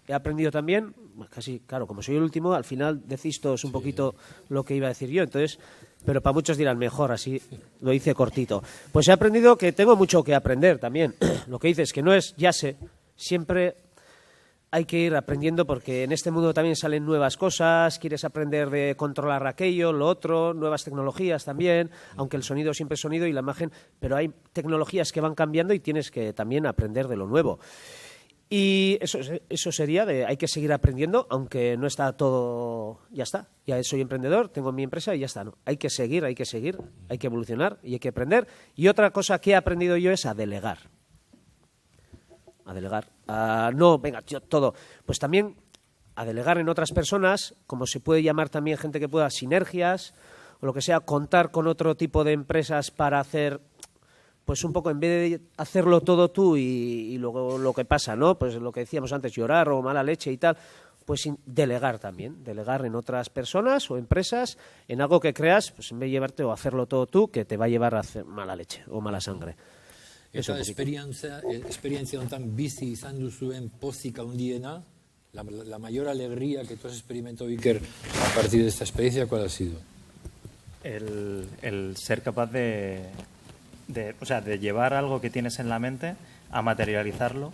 he aprendido también, casi, claro, como soy el último, al final decís todos un poquito lo que iba a decir yo, entonces, pero para muchos dirán mejor, así lo hice cortito. Pues he aprendido que tengo mucho que aprender también. Lo que dices que no es ya sé, siempre hay que ir aprendiendo porque en este mundo también salen nuevas cosas, quieres aprender de controlar aquello, lo otro, nuevas tecnologías también, aunque el sonido siempre es sonido y la imagen, pero hay tecnologías que van cambiando y tienes que también aprender de lo nuevo. Y eso sería hay que seguir aprendiendo, aunque no está todo, ya está, ya soy emprendedor, tengo mi empresa y ya está, ¿no? Hay que seguir, hay que evolucionar y hay que aprender. Y otra cosa que he aprendido yo es a delegar. No, venga, yo todo. Pues también a delegar en otras personas, como se puede llamar también gente que pueda sinergias o lo que sea, contar con otro tipo de empresas para hacer, pues un poco en vez de hacerlo todo tú y luego lo que pasa, ¿no? Pues lo que decíamos antes, llorar o mala leche y tal, pues delegar también, delegar en otras personas o empresas en algo que creas, pues en vez de llevarte o hacerlo todo tú, que te va a llevar a hacer mala leche o mala sangre. Eta esperientzia honetan bizi izan duzuen pozik handiena, la mayor alegría que tú has experimentado, Iker, a partir de esta experiencia, ¿cuál ha sido? El ser capaz de llevar algo que tienes en la mente a materializarlo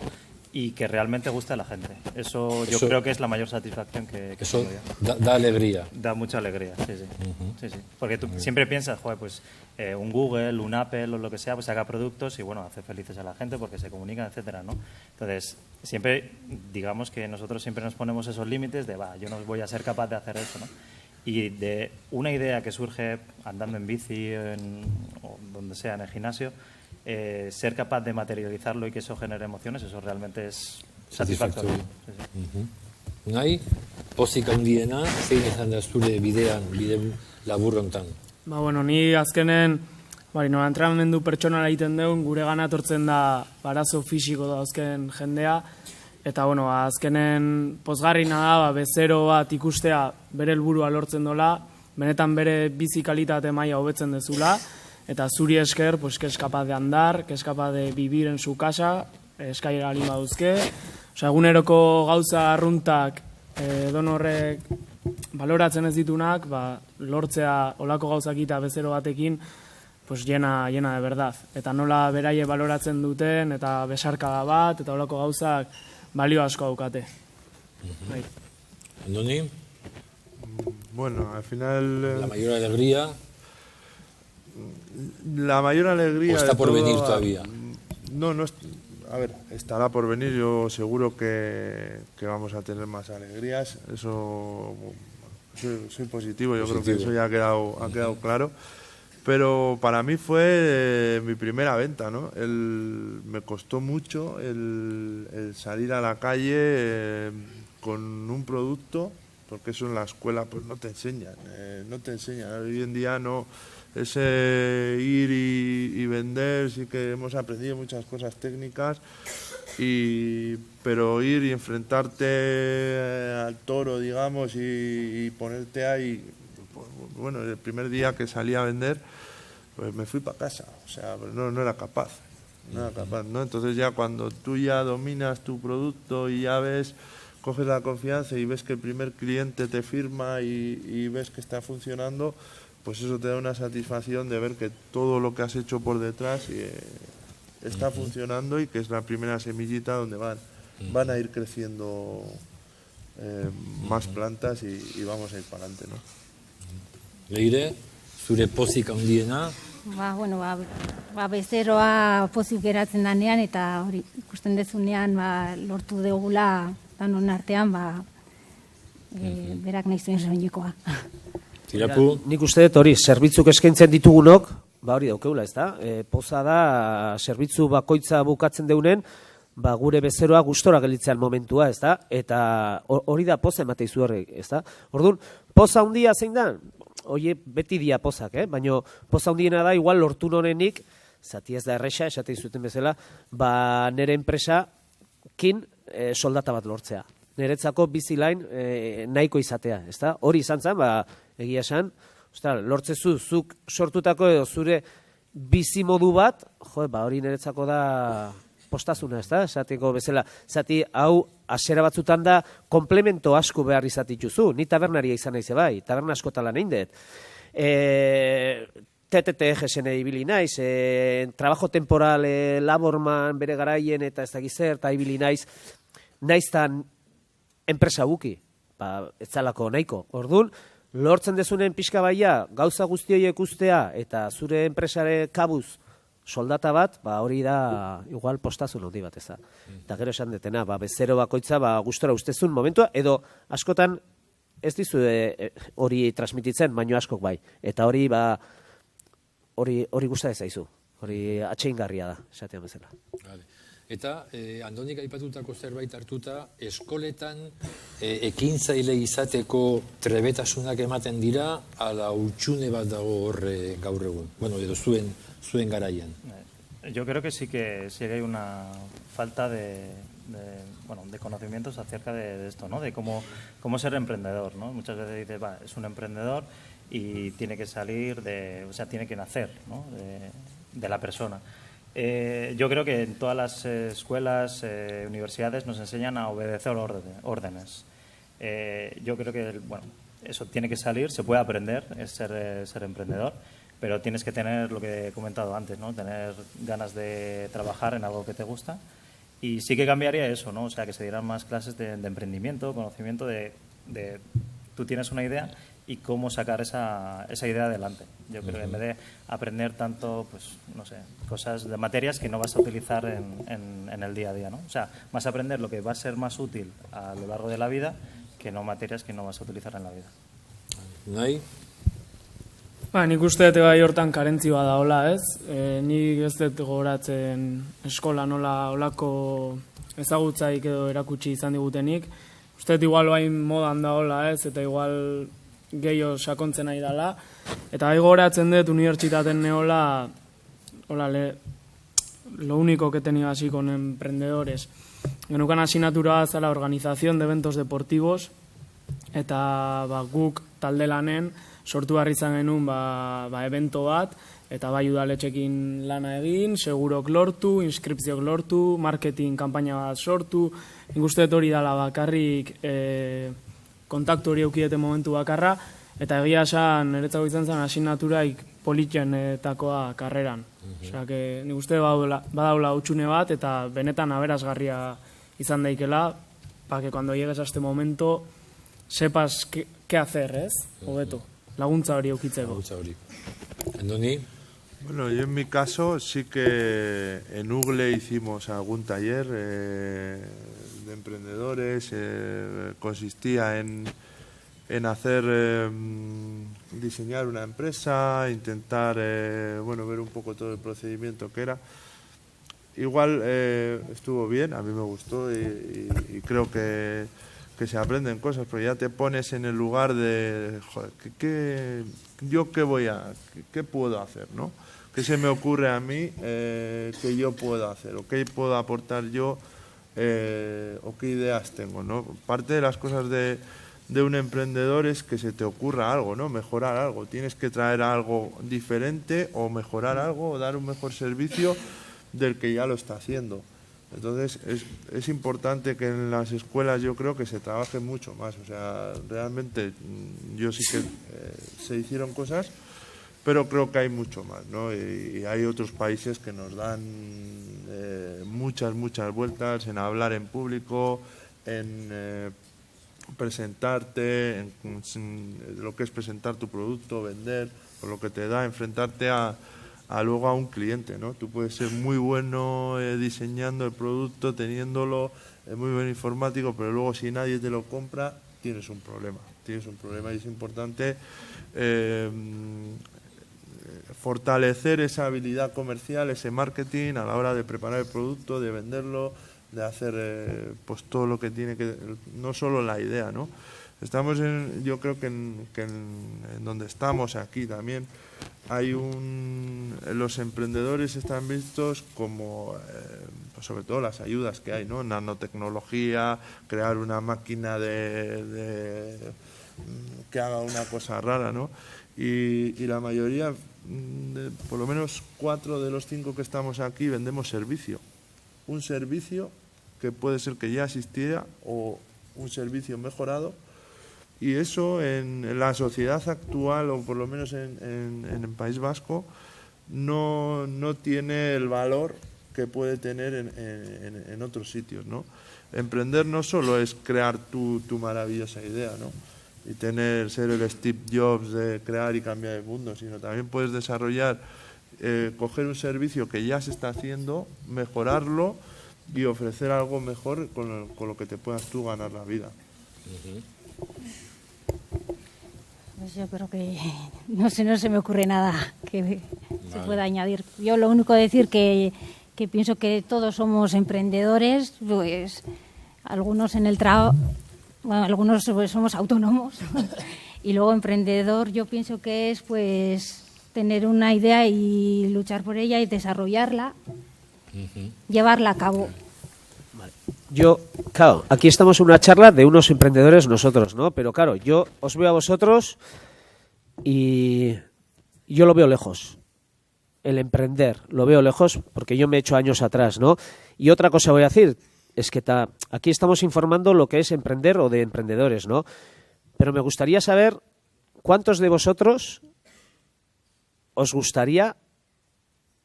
y que realmente guste a la gente. Eso yo creo que es la mayor satisfacción que eso tengo yo. Da alegría. Da mucha alegría, sí. Sí. Porque tú siempre piensas, joder, pues un Google, un Apple o lo que sea, pues saca productos y bueno, hace felices a la gente porque se comunican, etcétera, ¿no? Entonces, siempre, digamos que nosotros siempre nos ponemos esos límites de, yo no voy a ser capaz de hacer eso, ¿no? Y de una idea que surge andando en bici o donde sea, en el gimnasio, ser capaz de materializarlo y que eso genere emociones, eso realmente es satisfactorio. Nahi, pozik handiena, zein izan da zure bide labur hontan? Bueno, ni azkenen, nola entrenamendu pertsonala egiten deun, gure gana etortzen da arazo fisiko dauzken jendea, eta azkenen pozgarrina da, bezero bat ikustea bere helburua lortzen dola, benetan bere bizi kalitate maila hobetzen dezula, eta zuri esker, pues, que es capaz de andar, que es capaz de vivir en su casa, eskaira alin baduzke, eguneroko gauza arruntak don horrek baloratzen ez ditunak, lortzea olako gauzak eta bezero batekin, pues llena de verdad. Eta nola beraie baloratzen duten, eta besarkada bat, eta olako gauzak balio asko daukate. Andoni? Bueno, al final... La mayor alegría... La mayor alegría... ¿O está por venir todavía? No, a ver, estará por venir. Yo seguro que vamos a tener más alegrías. Eso, soy positivo. Yo creo que eso ya ha quedado claro. Pero para mí fue mi primera venta, ¿no? Me costó mucho el salir a la calle con un producto, porque eso en la escuela pues no te enseñan. Hoy en día no... Ese ir y vender, sí que hemos aprendido muchas cosas técnicas, pero ir y enfrentarte al toro, digamos, y ponerte ahí, bueno, el primer día que salí a vender, pues me fui para casa, o sea, no era capaz, ¿no? Entonces ya cuando tú ya dominas tu producto y ya ves, coges la confianza y ves que el primer cliente te firma y ves que está funcionando, pues eso te da una satisfacción de ver que todo lo que has hecho por detrás está funcionando y que es la primera semillita donde van a ir creciendo más plantas y vamos a ir para adelante, ¿no? Leire, zure pozik handiena? Bezeroa pozik geratzen danean, eta hori ikusten dezunean lortu degula danon artean, berak nahi zuen soinekoa. Tirapu? Nik uste dut hori, zerbitzuk eskaintzen ditugunok, hori daukeula, ez da? Poza da, zerbitzu bakoitza bukatzen deunen, gure bezeroa gustora gelitzean momentua, ez da? Eta hori da poza emateizu horrek, ez da? Orduan, poza handia zein da? Oie, beti dia pozak, baina poza handiena da, igual lortu nonenik, zati ez da erresa, esatei zuten bezala, nire enpresakin soldata bat lortzea. Niretzako bizilain nahiko izatea, ez da? Hori izan zen, egia esan, lortzezu zuk sortutako edo zure bizimodu bat, hori niretzako da postazuna, ez da? Esateko bezala, zati hau asera batzutan da komplemento asko behar izatituzu. Ni tabernaria izan naiz bai, taberna askotala nahin dut. TTTG-sen ibili naiz, trabajo temporal laborman bere garaien eta ez dakiz zer, eta ibili naiztan enpresa buki, ez zalako nahiko. Orduan, lortzen dezunen pixka baia, gauza guztioiek ustea eta zure enpresare kabuz soldata bat, hori da igual postazun handi bat ez da. Eta gero esan detena, bezero bakoitza gustora ustezun momentua, edo askotan ez dizu hori transmititzen, baino askok bai. Eta hori gusta ez zaizu, hori atseingarria da, esatean bezala. Eta, Andonik aipatutako zerbait hartuta, eskoletan ekintzaile izateko trebetasunak ematen dira, ala utxune bat dago horre gaur egun, bueno, edo zuen garaian. Yo creo que sí que hay una falta de conocimientos acerca de esto, ¿no? De cómo ser emprendedor, ¿no? Muchas veces dices, es un emprendedor y tiene que salir tiene que nacer, ¿no? de la persona. Yo creo que en todas las escuelas, universidades nos enseñan a obedecer órdenes. Yo creo que eso tiene que salir, se puede aprender, es ser emprendedor, pero tienes que tener lo que he comentado antes, ¿no? Tener ganas de trabajar en algo que te gusta. Y sí que cambiaría eso, ¿no? O sea, que se dieran más clases de emprendimiento, conocimiento de tú tienes una idea y cómo sacar esa idea adelante. Yo creo que en vez de aprender tanto, cosas de materias que no vas a utilizar en el día a día, ¿no? O sea, vas a aprender lo que va a ser más útil a lo largo de la vida que no materias que no vas a utilizar en la vida. Nahi? Nik uste dut bai hortan karentzi bat daola, ez? Nik ez dut gogoratzen eskola nola olako ezagutzaik edo erakutsi izan digutenik. Uste dut igual bain modan daola, ez? Eta igual gehiago sakontzen nahi dela. Eta bai gogoratzen dut unibertsitaten neola, lo único que tenía así con emprendedores. Genukan asignatura zala organización de eventos deportivos, eta guk talde lanen sortu behar izan genuen evento bat, eta bai udaletxekin lana egin, segurok lortu, inskripziok lortu, marketing kanpaina bat sortu, ingusteet hori dala bakarrik kontaktu hori eukidete momentu bakarra, eta egia esan niretzako izan zen asignaturaik politxenetakoa karreran. Osea, nik uste badaula utxune bat, eta benetan aberasgarria izan daikela, para que cuando llegues a este momento sepas qué hacer, ¿ez? Hobeto. Laguntza hori eukitzeko. Laguntza hori. Andoni? Bueno, yo en mi caso sí que en Ugle hicimos algún taller de emprendedores, consistía en diseñar una empresa, intentar ver un poco todo el procedimiento que era. Igual estuvo bien, a mí me gustó y creo que se aprenden cosas, pero ya te pones en el lugar de, joder, ¿qué puedo hacer, no? ¿Qué se me ocurre a mí que yo puedo hacer? ¿O qué puedo aportar yo? ¿O qué ideas tengo, no? Parte de las cosas de un emprendedor es que se te ocurra algo, ¿no? Mejorar algo. Tienes que traer algo diferente o mejorar algo o dar un mejor servicio del que ya lo está haciendo. Entonces es importante que en las escuelas yo creo que se trabaje mucho más. O sea, realmente yo sí que se hicieron cosas, pero creo que hay mucho más, ¿no? Y hay otros países que nos dan muchas vueltas en hablar en público, en presentarte, lo que es presentar tu producto, vender, por lo que te da enfrentarte a luego a un cliente, ¿no? Tú puedes ser muy bueno diseñando el producto, teniéndolo, muy buen informático, pero luego si nadie te lo compra, tienes un problema y es importante fortalecer esa habilidad comercial, ese marketing a la hora de preparar el producto, de venderlo, de hacer pues todo lo que tiene que, no solo la idea, ¿no? Estamos yo creo que en donde estamos aquí también hay los emprendedores están vistos como pues sobre todo las ayudas que hay, ¿no? Nanotecnología, crear una máquina que haga una cosa rara, ¿no? Y la mayoría, por lo menos 4 de los 5 que estamos aquí, vendemos servicio. Un servicio que puede ser que ya existiera o un servicio mejorado. Y eso en la sociedad actual, o por lo menos en el País Vasco, no tiene el valor que puede tener en otros sitios, ¿no? Emprender no solo es crear tu maravillosa idea, ¿no? Y ser el Steve Jobs de crear y cambiar el mundo, sino también puedes desarrollar, coger un servicio que ya se está haciendo, mejorarlo y ofrecer algo mejor con lo que te puedas tú ganar la vida. Pues yo creo que no se me ocurre nada que se pueda añadir. Yo lo único decir que pienso que todos somos emprendedores, pues algunos en el trabajo, bueno, algunos pues somos autónomos y luego emprendedor yo pienso que es pues tener una idea y luchar por ella y desarrollarla, llevarla a cabo. Yo, claro, aquí estamos en una charla de unos emprendedores nosotros, ¿no? Pero claro, yo os veo a vosotros y yo lo veo lejos. El emprender lo veo lejos porque yo me he hecho años atrás, ¿no? Y otra cosa voy a decir, es que aquí estamos informando lo que es emprender o de emprendedores, ¿no? Pero me gustaría saber cuántos de vosotros os gustaría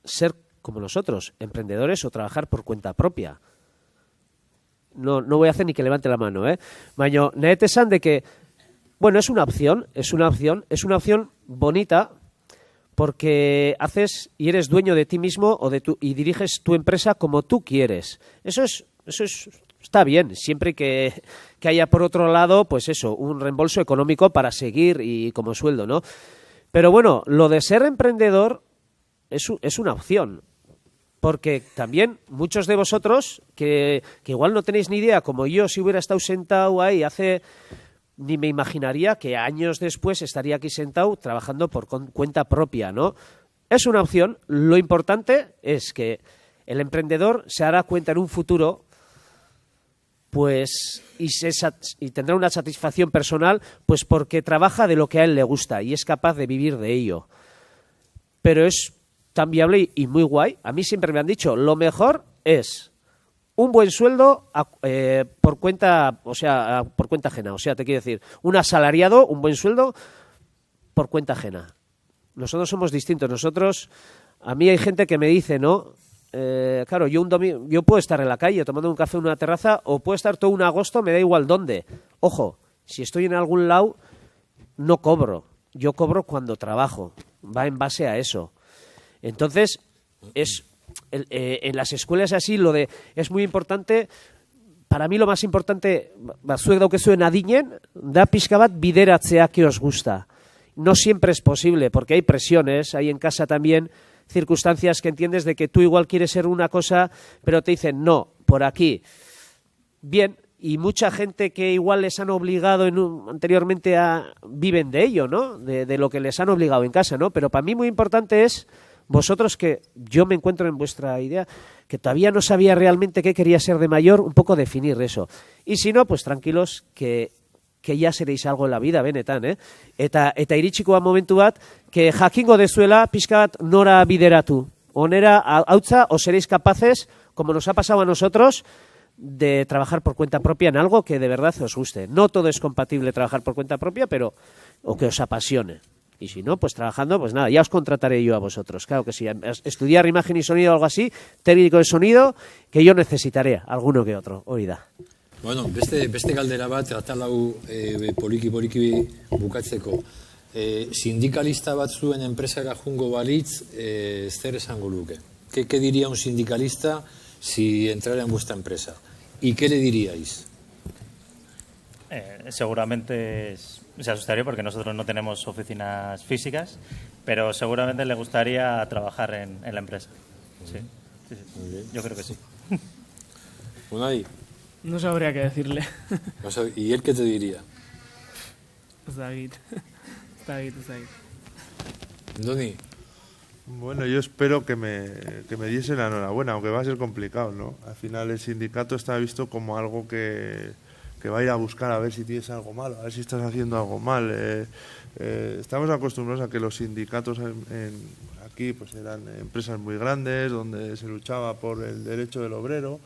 ser como nosotros, emprendedores o trabajar por cuenta propia. No voy a hacer ni que levante la mano, baina nahet esan de que, bueno, es una opción bonita porque haces y eres dueño de ti mismo y diriges tu empresa como tú quieres. Eso está bien, siempre que haya por otro lado, pues eso, un reembolso económico para seguir y como sueldo, ¿no? Pero bueno, lo de ser emprendedor es una opción. Porque también muchos de vosotros, que igual no tenéis ni idea, como yo si hubiera estado sentado ahí ni me imaginaría que años después estaría aquí sentado trabajando por cuenta propia, ¿no? Es una opción. Lo importante es que el emprendedor se dará cuenta en un futuro pues y tendrá una satisfacción personal pues porque trabaja de lo que a él le gusta y es capaz de vivir de ello. Pero es tan viable y muy guay. A mí siempre me han dicho, lo mejor es un buen sueldo por cuenta, por cuenta ajena. O sea, te quiero decir, un asalariado, un buen sueldo por cuenta ajena. Nosotros somos distintos. A mí hay gente que me dice, ¿no? Claro, yo un domingo, yo puedo estar en la calle tomando un café en una terraza o puedo estar todo un agosto, me da igual dónde. Ojo, si estoy en algún lado, no cobro. Yo cobro cuando trabajo. Va en base a eso. Entonces, en las escuelas así, es muy importante, para mí lo más importante, zuek daukezuen adinen, da pixka bat bideratzea que os gusta. No siempre es posible, porque hay presiones, hay en casa también circunstancias que entiendes de que tú igual quieres ser una cosa, pero te dicen, no, por aquí. Bien, y mucha gente que igual les han obligado anteriormente viven de ello, ¿no? De lo que les han obligado en casa, ¿no? Pero para mí muy importante es vosotros, que yo me encuentro en vuestra idea, que todavía no sabía realmente qué quería ser de mayor, un poco definir eso. Y si no, pues tranquilos, que ya seréis algo en la vida, benetan, Eta iritsiko momentu bat, que jakingo dezuela, pixka bat nora bideratu. Onera hautza, o seréis capaces, como nos ha pasado a nosotros, de trabajar por cuenta propia en algo que de verdad os guste. No todo es compatible trabajar por cuenta propia, pero o que os apasione. Y si no, pues trabajando, pues nada, ya os contrataré yo a vosotros. Claro que sí, estudiar imagen y sonido o algo así, técnico de sonido, que yo necesitaré alguno que otro, hori da. Bueno, beste galdera bat, atalau poliki bukatzeko. Sindikalista batzuen enpresara jungo balitz, zer esango luke? ¿Qué diría un sindicalista si entrara en vuestra empresa? ¿Y qué le diríais? Seguramente se asustaría porque nosotros no tenemos oficinas físicas, pero seguramente le gustaría trabajar en la empresa. Sí. Yo creo que sí. Unai, No sabría qué decirle. ¿y él qué te diría? Ez dakit. Doni. Bueno, yo espero que me diese la enhorabuena, aunque va a ser complicado, ¿no? Al final el sindicato está visto como algo que va a ir a buscar a ver si tienes algo malo, a ver si estás haciendo algo mal. Estamos acostumbrados a que los sindicatos aquí pues eran empresas muy grandes, donde se luchaba por el derecho del obrero,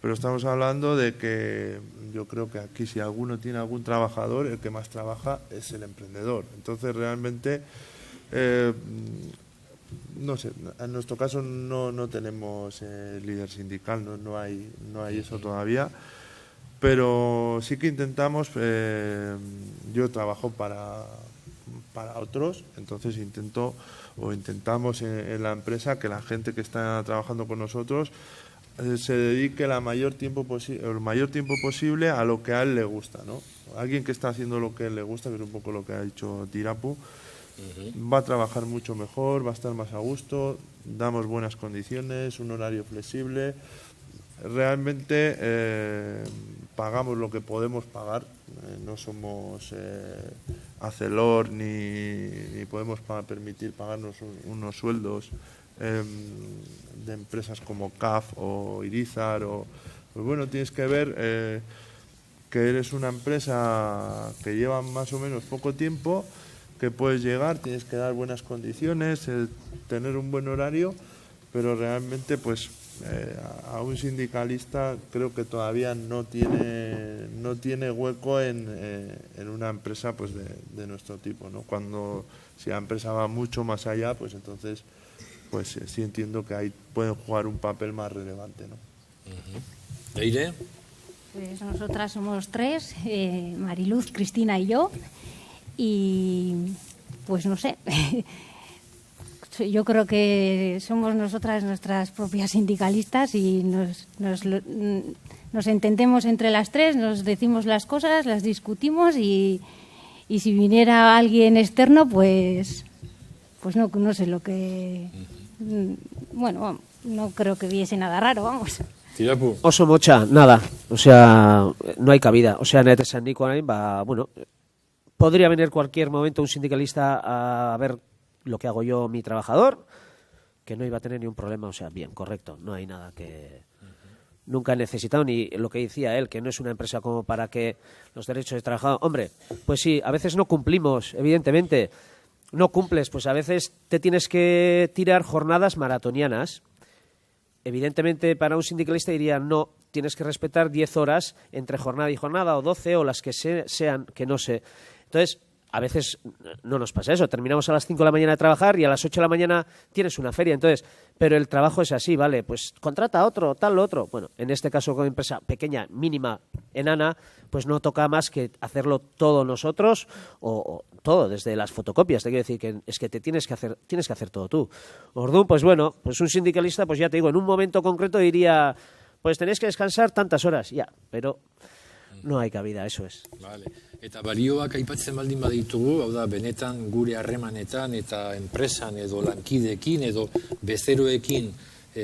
pero estamos hablando de que yo creo que aquí si alguno tiene algún trabajador, el que más trabaja es el emprendedor. Entonces realmente... no sé, en nuestro caso no tenemos líder sindical, no hay eso todavía, pero sí que intentamos, yo trabajo para otros, entonces intentamos en la empresa que la gente que está trabajando con nosotros se dedique el mayor tiempo posible a lo que a él le gusta, ¿no? Alguien que está haciendo lo que a él le gusta, que es un poco lo que ha dicho Tirapu, va a trabajar mucho mejor, va a estar más a gusto, damos buenas condiciones, un horario flexible, realmente pagamos lo que podemos pagar, no somos Arcelor ni podemos permitir pagarnos unos sueldos de empresas como CAF o Irizar, pues bueno, tienes que ver que eres una empresa que lleva más o menos poco tiempo, que puedes llegar, tienes que dar buenas condiciones, tener un buen horario, pero realmente pues a un sindicalista creo que todavía no tiene hueco en una empresa pues de nuestro tipo, ¿no? Si la empresa va mucho más allá, pues entonces pues sí entiendo que ahí pueden jugar un papel más relevante, ¿no? ¿Leire? Pues nosotras somos tres, Mariluz, Cristina y yo. Y pues no sé, yo creo que somos nosotras nuestras propias sindicalistas y nos entendemos entre las tres, nos decimos las cosas, las discutimos y si viniera alguien externo pues no sé lo que... Bueno, no creo que viese nada raro, vamos. Tirapu. Oso motxa, nada. O sea, no hay cabida. O sea, nete esan nikoain, bueno... Podría venir cualquier momento un sindicalista a ver lo que hago yo, mi trabajador, que no iba a tener ni un problema. O sea, bien, correcto, no hay nada que... Nunca he necesitado, ni lo que decía él, que no es una empresa como para que los derechos de trabajador... Hombre, pues sí, a veces no cumplimos, evidentemente. No cumples, pues a veces te tienes que tirar jornadas maratonianas. Evidentemente, para un sindicalista diría, no, tienes que respetar 10 horas entre jornada y jornada, o 12, o las que sean, que no sé... Entonces, a veces no nos pasa eso. Terminamos a las 5 de la mañana de trabajar y a las 8 de la mañana tienes una feria. Entonces, pero el trabajo es así, ¿vale? Pues contrata a otro, tal, lo otro. Bueno, en este caso con empresa pequeña, mínima, enana, pues no toca más que hacerlo todo nosotros o todo, desde las fotocopias. Te quiero decir que es que tienes que hacer todo tú. Orduan, pues bueno, pues un sindicalista, pues ya te digo, en un momento concreto diría, pues tenéis que descansar tantas horas, ya, pero no hay cabida, eso es. Vale. Eta balioak aipatzen baldin baditugu, hau da, benetan gure harremanetan eta enpresan edo lankideekin edo bezeroekin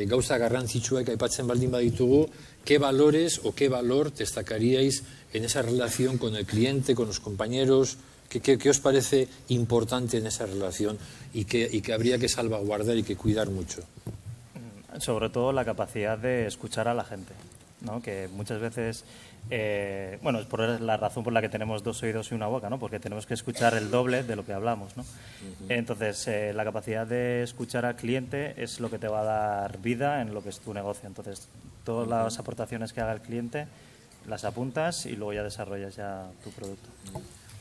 gauza garrantzitsuak aipatzen baldin baditugu, ¿qué valores o qué valor destacaríais en esa relación con el cliente, con los compañeros? ¿Qué os parece importante en esa relación y que habría que salvaguardar y que cuidar mucho? Sobre todo la capacidad de escuchar a la gente, ¿no? Que muchas veces... bueno, es por la razón por la que tenemos dos oídos y una boca, ¿no? Porque tenemos que escuchar el doble de lo que hablamos, ¿no? Entonces, la capacidad de escuchar al cliente es lo que te va a dar vida en lo que es tu negocio. Entonces, todas las aportaciones que haga el cliente las apuntas y luego ya desarrollas ya tu producto.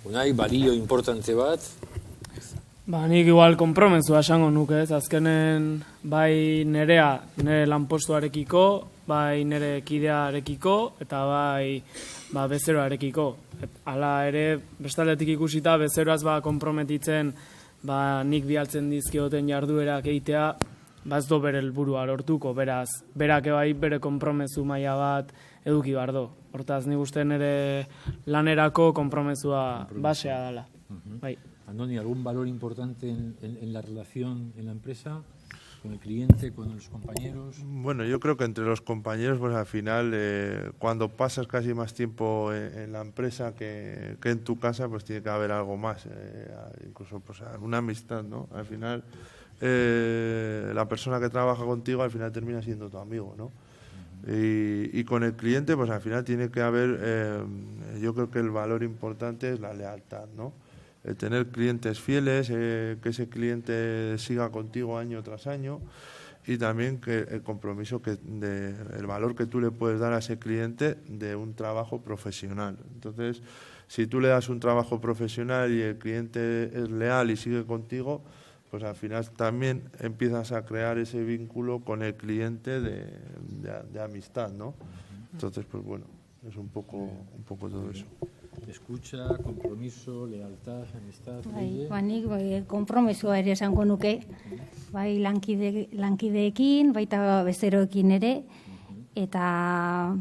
Unai, balio importante bat? Nik igual konpromensua esango nuke, ez? Azkenen bai nire lanpostuarekiko, bai nire kidearekiko eta bai bezeroarekiko. Hala ere, bestaldetik ikusita, bezeroaz konprometitzen nik bialtzen dizkioten jarduerak egitea, ez do bere helburua lortuko, beraz, berak bai bere konpromezu maila bat eduki bardo. Hortaz, nik uste nire lanerako konpromezua basea dela. Bai. Andoni, ¿algún valor importante en la relación en la empresa? ¿Con el cliente, con los compañeros? Bueno, yo creo que entre los compañeros, pues al final, cuando pasas casi más tiempo en la empresa que en tu casa, pues tiene que haber algo más, incluso pues una amistad, ¿no? Al final, la persona que trabaja contigo al final termina siendo tu amigo, ¿no? Y con el cliente, pues al final tiene que haber, yo creo que el valor importante es la lealtad, ¿no? El tener clientes fieles, que ese cliente siga contigo año tras año, y también que el compromiso, el valor que tú le puedes dar a ese cliente de un trabajo profesional. Entonces, si tú le das un trabajo profesional y el cliente es leal y sigue contigo, pues al final también empiezas a crear ese vínculo con el cliente de amistad, ¿no? Entonces, pues bueno, es un poco todo eso. Escucha, compromiso, lealtad, amistad. Nik konpromesua ere esango nuke, bai lankideekin, baita bezeroekin ere, eta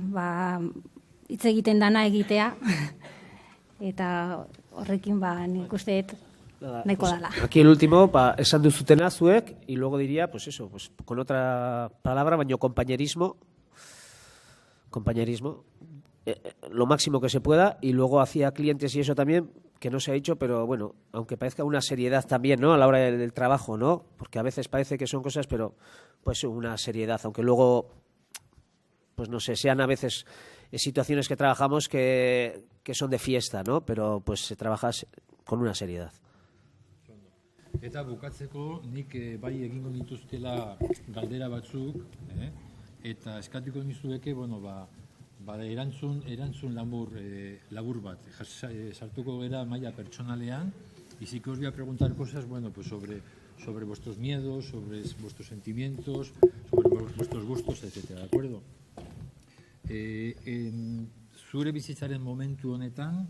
hitz egiten dana egitea, eta horrekin nik uste nahiko dala. Aquí el último, esan duzutena zuek, y luego diría, pues eso, pues con otra palabra, baino compañerismo, lo máximo que se pueda, y luego hacia clientes y eso también, que no se ha dicho, pero bueno, aunque parezca una seriedad también, ¿no? A la hora del trabajo, ¿no? Porque a veces parece que son cosas, pero pues una seriedad, aunque luego, pues no sé, sean a veces situaciones que trabajamos que son de fiesta, ¿no? Pero pues se trabaja con una seriedad. Eta bukatzeko, nik bai egingo dituztela galdera batzuk, eta eskatiko nizueke, bueno, erantzun labur bat. Sartuko gera maila pertsonalean, y sí que os voy a preguntar cosas, bueno, pues sobre vuestros miedos, sobre vuestros sentimientos, sobre vuestros gustos, etcétera, ¿de acuerdo? Zure bizitzaren momentu honetan,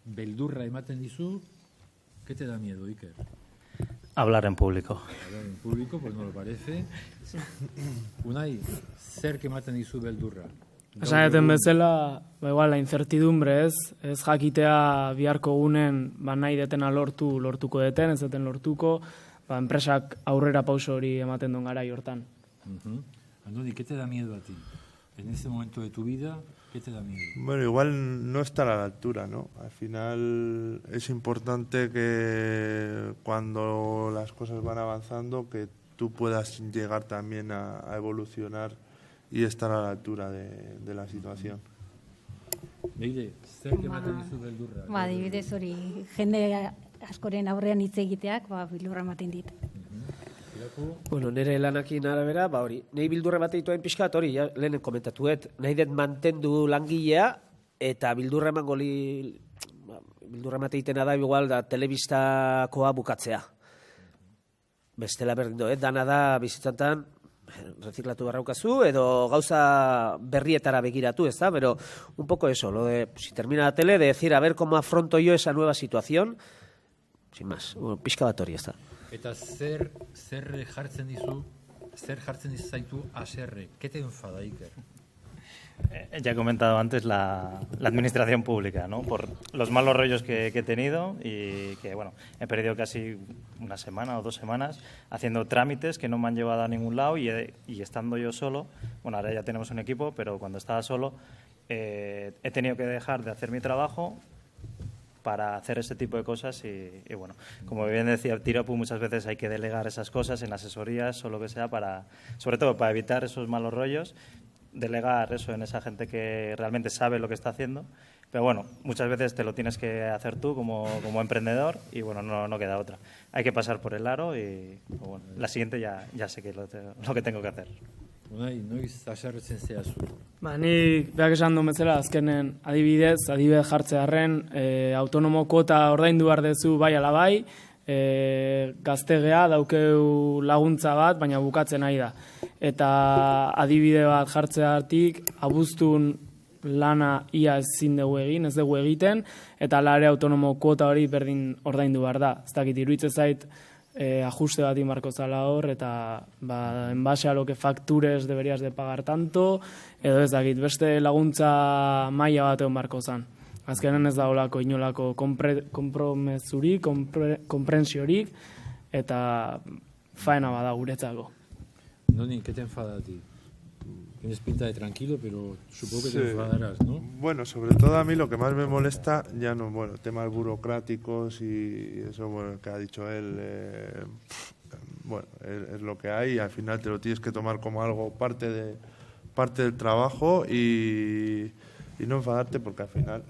beldurra ematen dizu, ¿qué te da miedo, Iker? Hablar en público. Hablar en público, pues no lo parece. Unai, zer ematen dizu beldurra? Esaten bezala, igual, la incertidumbre, ez jakitea biharko gunen nahi detena lortuko deten, ez deten lortuko, enpresak aurrera pauso hori ematen duen garai hortan. Andoni, ¿qué te da miedo a ti? En este momento de tu vida, ¿qué te da miedo? Bueno, igual no estar a la altura, ¿no? Al final es importante que cuando las cosas van avanzando, que tú puedas llegar también a evolucionar y estar a la altura de la situación. Beide, zer ematen dizu beldurra? Adibidez hori, jende askoren aurrean hitz egiteak, beldurra ematen dit. Bueno, nire lanakin arabera, hori, nahi bildurra ematen pixkat, hori, lehen komentatuet, nahi dut mantendu langilea, eta bildurra ematen da, igual, da telebistakoa bukatzea. Bestela berdin do, dana da bizitzantan, reziklatu barraukazu, edo gauza berrietara begiratu, ez da, pero un poco eso, lo de, si termina la tele, de decir, a ver cómo afronto yo esa nueva situación, sin más, pixka bat hori, ez da. Eta zer jartzen zaitu haserre? ¿Qué te enfada, Iker? Ya he comentado antes la administración pública, ¿no? Por los malos rollos que he tenido y que, bueno, he perdido casi una semana o 2 semanas haciendo trámites que no me han llevado a ningún lado y estando yo solo, bueno, ahora ya tenemos un equipo, pero cuando estaba solo he tenido que dejar de hacer mi trabajo para hacer este tipo de cosas y bueno, como bien decía Tirapu, muchas veces hay que delegar esas cosas en asesorías o lo que sea, sobre todo para evitar esos malos rollos, delegar eso en esa gente que realmente sabe lo que está haciendo, pero bueno, muchas veces te lo tienes que hacer tú como emprendedor y bueno, no queda otra. Hay que pasar por el aro y bueno, la siguiente ya sé que es lo que tengo que hacer. Unai, noiz haserretzen zehazu? Nik behak esan duen bezala, azkenen adibidez jartzearen autonomo kuota ordaindu behar dezu bai ala bai, gaztegea daukeu laguntza bat, baina bukatzen nahi da. Eta adibide bat jartzeatik, abuztun lana ia ezin dugu egin, ez dugu egiten, eta lare autonomo kuota hori berdin ordaindu behar da. Ez dakit, iruditzen zait, ajuste bat inbarko zala hor, eta en base a lo que factures deberías de pagar tanto, edo ez dakit, beste laguntza maila bat egon barko zan. Azkenen ez daulako inolako konpromezurik, konprentsiorik, eta faena bada guretzako. Noni, ¿qué te enfada a ti? Tienes pinta de tranquilo, pero supongo que te enfadarás, ¿no? Bueno, sobre todo a mí lo que más me molesta, ya no, bueno, temas burocráticos y eso, bueno, que ha dicho él, bueno, es lo que hay y al final te lo tienes que tomar como algo parte del trabajo y no enfadarte porque al final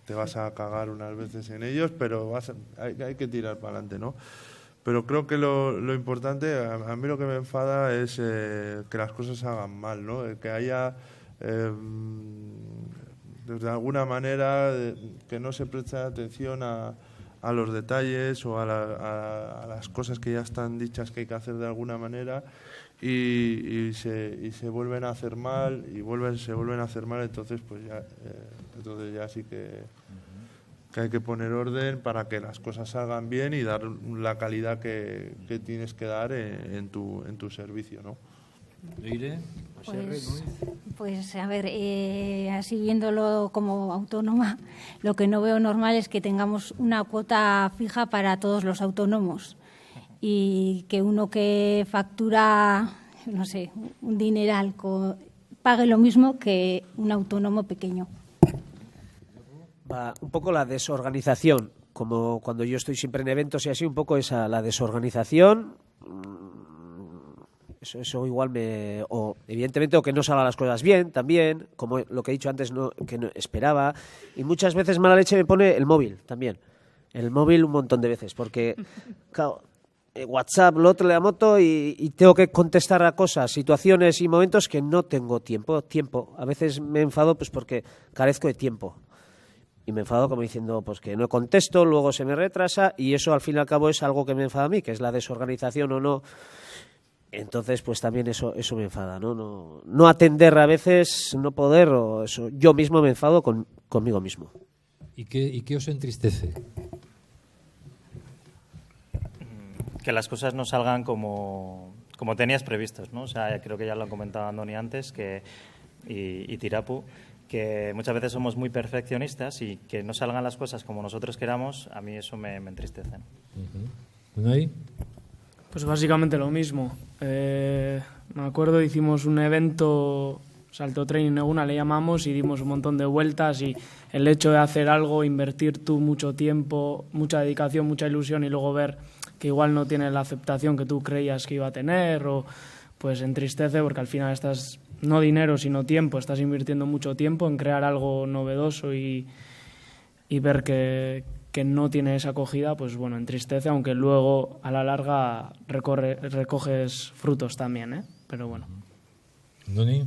te vas a cagar unas veces en ellos, pero hay que tirar para adelante, ¿no? Pero creo que lo importante, a mí lo que me enfada es que las cosas se hagan mal, ¿no? Que haya, de alguna manera, que no se preste atención a los detalles o a las cosas que ya están dichas que hay que hacer de alguna manera y se vuelven a hacer mal y se vuelven a hacer mal, entonces pues ya sí que hay que poner orden para que las cosas salgan bien y dar la calidad que tienes que dar en tu servicio, ¿no? Leire, pues a ver, así viéndolo como autónoma, lo que no veo normal es que tengamos una cuota fija para todos los autónomos y que uno que factura, no sé, un dineral pague lo mismo que un autónomo pequeño. Un poco la desorganización, como cuando yo estoy siempre en eventos y así, un poco la desorganización, eso igual evidentemente, o que no salgan las cosas bien, también, como lo que he dicho antes, que no esperaba, y muchas veces mala leche me pone el móvil también, el móvil un montón de veces, porque, claro, WhatsApp, lo otro, la moto, y tengo que contestar a cosas, situaciones y momentos que no tengo tiempo, a veces me enfado pues porque carezco de tiempo. Y me enfado como diciendo pues que no contesto, luego se me retrasa y eso al fin y al cabo es algo que me enfada a mí, que es la desorganización o no. Entonces pues también eso me enfada, ¿no? No atender a veces, no poder, o eso. Yo mismo me enfado conmigo mismo. ¿Y qué os entristece? Que las cosas no salgan como tenías previstos, ¿no? O sea, creo que ya lo han comentado Andoni antes y Tirapu, que muchas veces somos muy perfeccionistas y que no salgan las cosas como nosotros queramos, a mí eso me entristece. ¿Unai? Pues básicamente lo mismo. Me acuerdo, hicimos un evento, Salto Training Eguna le llamamos, y dimos un montón de vueltas, y el hecho de hacer algo, invertir tú mucho tiempo, mucha dedicación, mucha ilusión, y luego ver que igual no tiene la aceptación que tú creías que iba a tener, o pues entristece porque al final estás, no dinero sino tiempo, estás invirtiendo mucho tiempo en crear algo novedoso y ver que no tiene esa acogida, pues bueno, entristece, aunque luego a la larga recoges frutos también, ¿eh? Pero bueno. ¿Doni?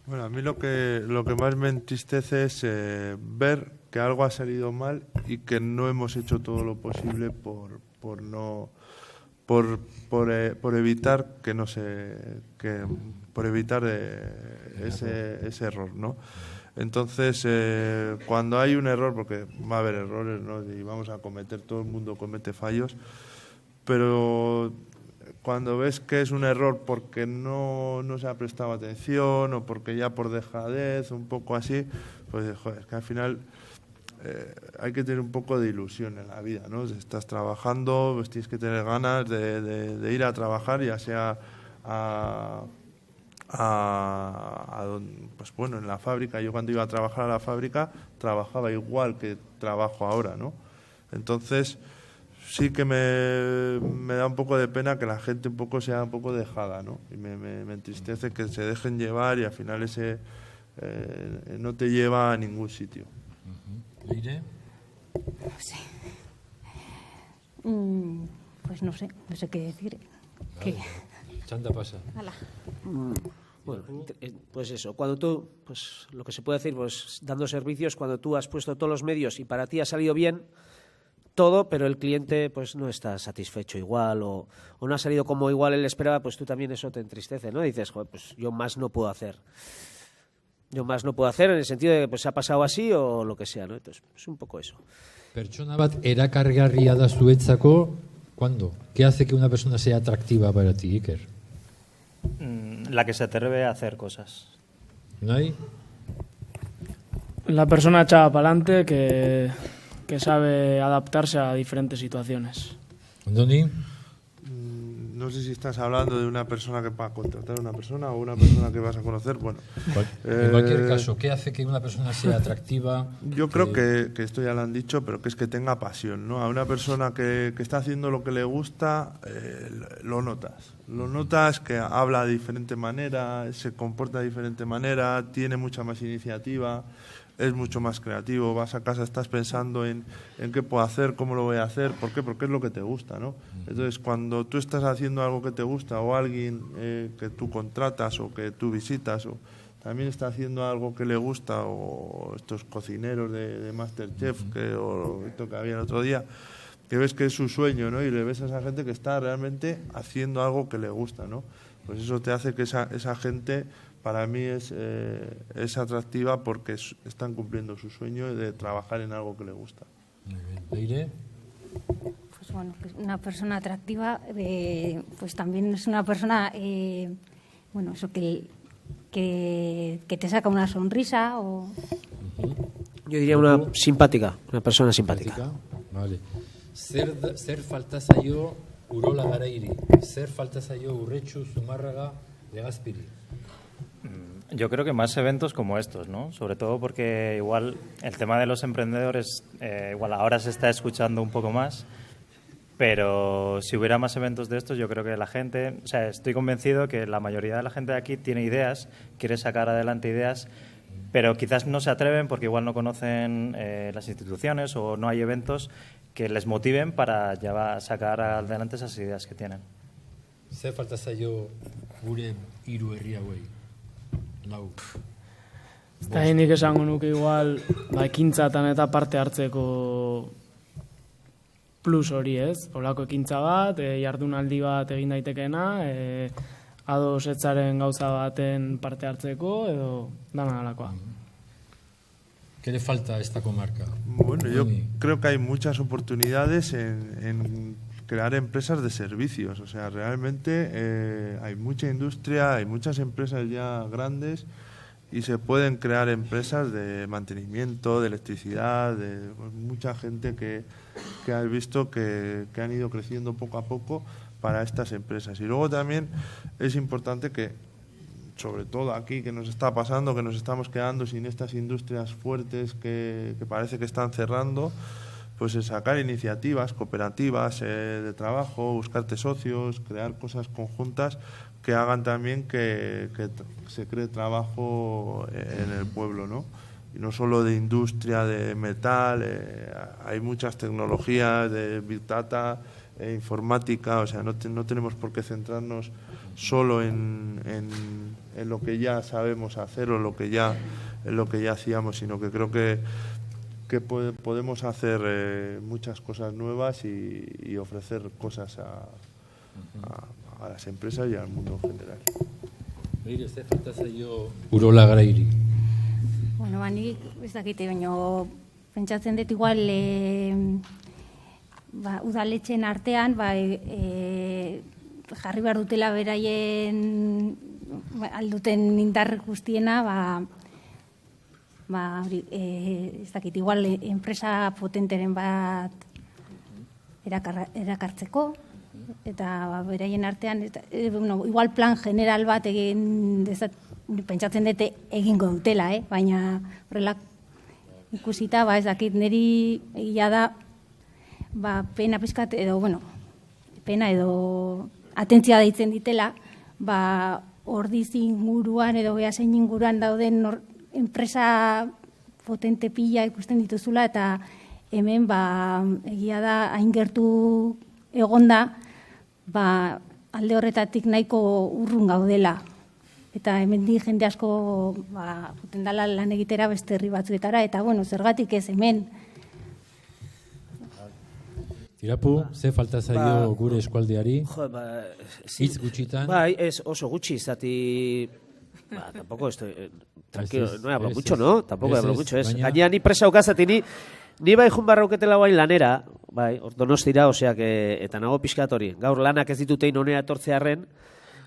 Bueno, a mí lo que más me entristece es ver que algo ha salido mal y que no hemos hecho todo lo posible por evitar ese error, ¿no? Entonces, cuando hay un error, porque va a haber errores, ¿no? Y vamos a cometer, todo el mundo comete fallos, pero cuando ves que es un error porque no se ha prestado atención o porque ya por dejadez, un poco así, pues joder, que al final hay que tener un poco de ilusión en la vida, ¿no? Si estás trabajando, pues tienes que tener ganas de ir a trabajar, ya sea pues bueno, en la fábrica. Yo cuando iba a trabajar a la fábrica trabajaba igual que trabajo ahora, ¿no? Entonces sí que me da un poco de pena que la gente un poco sea un poco dejada, ¿no? Y me entristece que se dejen llevar y al final ese no te lleva a ningún sitio. ¿Leire? No sé. Pues no sé qué decir. Vale. Chanta pasa. Hala. Bueno, pues eso, cuando tú, pues lo que se puede decir, pues dando servicios, cuando tú has puesto todos los medios y para ti ha salido bien, todo, pero el cliente pues no está satisfecho igual o no ha salido como igual él esperaba, pues tú también eso te entristece, ¿no? Dices, joder, pues yo más no puedo hacer. Yo más no puedo hacer en el sentido de que pues, se ha pasado así o lo que sea, ¿no? Entonces, es un poco eso. Pertsona bat erakargarria da zuentzako, ¿cuándo? ¿Qué hace que una persona sea atractiva para ti, Iker? La que se atreve a hacer cosas. ¿Unai? La persona echada para adelante que sabe adaptarse a diferentes situaciones. Andoni? No sé si estás hablando de una persona que va a contratar a una persona o una persona que vas a conocer. Bueno, En cualquier caso, ¿qué hace que una persona sea atractiva? yo creo que esto ya lo han dicho, pero que es que tenga pasión, ¿no? A una persona que está haciendo lo que le gusta, lo notas. Lo notas que habla de diferente manera, se comporta de diferente manera, tiene mucha más iniciativa, es mucho más creativo. Vas a casa, estás pensando en qué puedo hacer, cómo lo voy a hacer, ¿por qué? Porque es lo que te gusta, ¿no? Entonces, cuando tú estás haciendo algo que te gusta o alguien que tú contratas o que tú visitas o también está haciendo algo que le gusta, o estos cocineros de MasterChef o esto que había el otro día, que ves que es su sueño, ¿no? Y le ves a esa gente que está realmente haciendo algo que le gusta, ¿no? Pues eso te hace que esa gente, para mí, es atractiva porque están cumpliendo su sueño de trabajar en algo que le gusta. Muy bien. ¿Leire? Pues bueno, pues una persona atractiva, pues también es una persona, bueno, eso que te saca una sonrisa o... Yo diría una simpática, una persona simpática. Vale. Zer falta zaio Urola Garairi? Zer falta zaio Urretxu Zumárraga Legazpiri? Yo creo que más eventos como estos, ¿no? Sobre todo porque igual el tema de los emprendedores, igual ahora se está escuchando un poco más, pero si hubiera más eventos de estos, yo creo que la gente, o sea, estoy convencido que la mayoría de la gente de aquí tiene ideas, quiere sacar adelante ideas, pero quizás no se atreven porque igual no conocen las instituciones o no hay eventos que les motiven para sacar adelante esas ideas que tienen. Zer falta zaio gure hiru herri hauei? Lau. Eta nik esango nuke igual, ekintzatan eta parte hartzeko plus hori, ez? Olako ekintza bat, jardunaldi bat egin daitekeena, ados etzaren gauza baten parte hartzeko, edo dana alakoa. ¿Qué le falta a esta comarca? Bueno, yo creo que hay muchas oportunidades en crear empresas de servicios. O sea, realmente hay mucha industria, hay muchas empresas ya grandes y se pueden crear empresas de mantenimiento, de electricidad, de mucha gente que has visto que han ido creciendo poco a poco para estas empresas. Y luego también es importante que, sobre todo aquí, que nos está pasando, que nos estamos quedando sin estas industrias fuertes que parece que están cerrando, pues sacar iniciativas cooperativas de trabajo, buscarte socios, crear cosas conjuntas que hagan también que se cree trabajo en el pueblo, ¿no? Y no solo de industria, de metal, hay muchas tecnologías de Big Data, informática, o sea, no tenemos por qué centrarnos solo en lo que ya sabemos hacer o en lo que ya hacíamos, sino que creo que podemos hacer muchas cosas nuevas y ofrecer cosas a las empresas y al mundo en general. Leire, zer falta zaio Urola Garairi? Bueno, nik ez dakite, baina pentsatzen dut igual udaletxeen artean jarri behar dutela beraien alduten indar guztiena, ez dakit, igual enpresa potenteren bat erakartzeko, eta beraien artean, igual plan general bat pentsatzen dute egingo dutela, baina horrela ikusita, ez dakit, niri egia da, pena pizkat edo, pena edo atentzia deitzen ditela, Ordiz inguruan edo Beasain inguruan dauden enpresa potente pila ikusten dituzula, eta hemen egia da hain gertu egonda, alde horretatik nahiko urrun gaudela. Eta hemen jende asko juten dala lan egitera beste herri batzuetara, eta zergatik ez hemen. Tirapu, ze falta zaio gure eskualdeari? Jo, Hitz gutxitan? Bai, ez oso gutxi, zati... Tampoco estoy... Tranquilo, Ez, no hablo ez, mucho, ez. ¿no? Tampoco Ez, hablo ez, mucho, ez. baina- Gainera, ni presa ukazati, ni bai jun barrauketela guain lanera, bai, Donostira, oseak, eta nago pixkat hori. Gaur lanak ez ditutein honea etortzearren,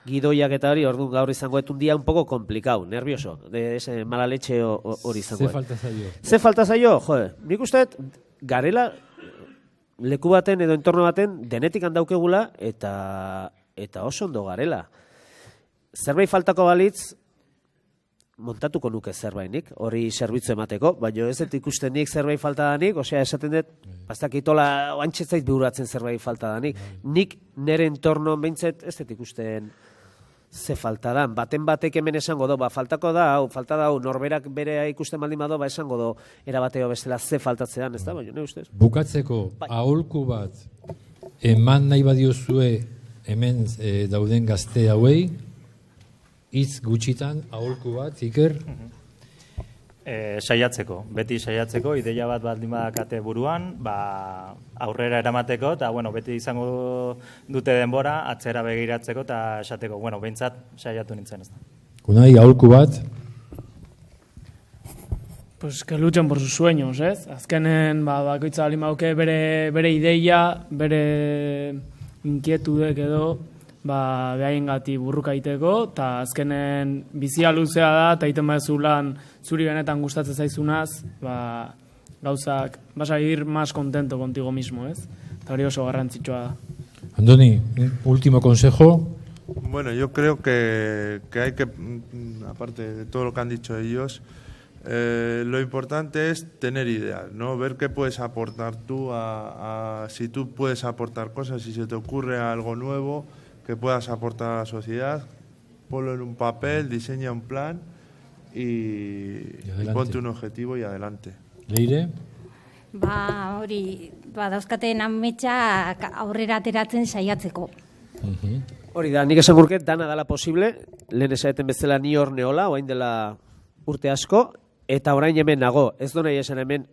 gidoiak eta hori, orduan gaur izango un día un poco complicado, nervioso, de ese mala leche hori izango. Ze falta zaio? Ze falta zaio? Jo, nik uste garela leku baten edo entorno baten denetik handaukegula eta oso ondo garela. Zerbait faltako balitz, montatuko nuke zerbainik, hori zerbitzu emateko, baina ez dut ikusten nik zerbait falta danik, osea, esaten dut, bastakitola oantxetzait bihuratzen zerbait falta danik. Nik nire entorno behintzet ez dut ikusten ze falta da. Baten batek hemen esango do, falta da hau, norberak berea ikusten baldin bado, esango do, erabateo bestela ze faltatzean, ez da, baina ne ustez? Bukatzeko, aholku bat, eman nahi badiozue hemen dauden gazte hauei, hitz gutxitan, aholku bat, Iker? Saiatzeko, beti saiatzeko, ideia bat baldin badakate buruan, aurrera eramateko, eta beti izango dute denbora, atzera begiratzeko, eta esateko, behintzat saiatu nintzen ez da. Unai, aholku bat? Pues que luchen por sus sueños, ez? Azkenen, bakoitza baldin badauke bere ideia, bere inquietudek edo, behaien gati burruka iteko, eta azkenen bizia luzea da, eta iten badezu lan zuri benetan gustatzen zaizunaz, gauzak, vas a ir más contento contigo mismo, ez? Eta hori oso garrantzitsua da. Andoni, último consejo. Bueno, yo creo que hay que, aparte de todo lo que han dicho ellos, lo importante es tener ideas, ¿no? Ver qué puedes aportar tú, si tú puedes aportar cosas, si se te ocurre algo nuevo que puedas aportar a la sociedad, ponlo en un papel, diseña un plan y ponte un objetivo y adelante. Leire? Hori, dauzkaten ametsak aurrera ateratzen saiatzeko. Hori da, nik esan gurket, dana dala posible, lehen esaten bezala ni hor neola, oain dela urte asko, eta orain hemen nago, ez do nahi esan hemen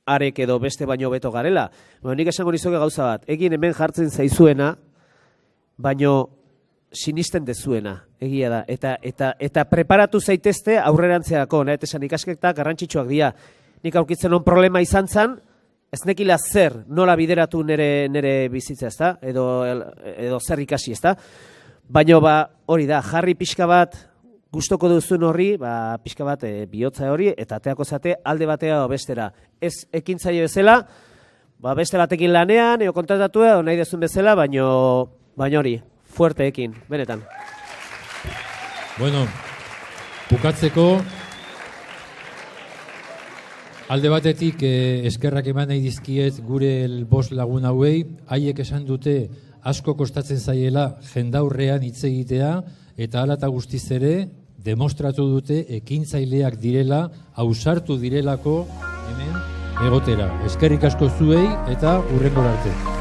arek edo beste baino beto garela. Nik esango nizuke gauza bat, egin hemen jartzen zaizuena, baino sinisten dezuena, egia da. Eta preparatu zaitezte aurrerantzeako, nahet esan ikasketak garrantzitsuak dira. Nik aurkitzen on problema izan zan, ez nekila zer nola bideratu nere bizitza, ezta? Edo zer ikasi, ezta? Baino hori da, jarri pixka bat gustoko duzun horri, pixka bat bihotza hori, eta ateako zate alde batea o bestera. Ez ekintzaile bezala, beste batekin lanean, edo kontratatu edo nahi dezun bezala, baino hori, fuerteekin, benetan. Bueno, bukatzeko, alde batetik eskerrak eman nahi dizkiet gure bost lagun hauei, haiek esan dute asko kostatzen zaiela jendaurrean hitz egitea, eta hala eta guztiz ere, demostratu dute ekintzaileak direla, ausartu direlako hemen egotera. Eskerrik asko zuei eta hurrengora arte.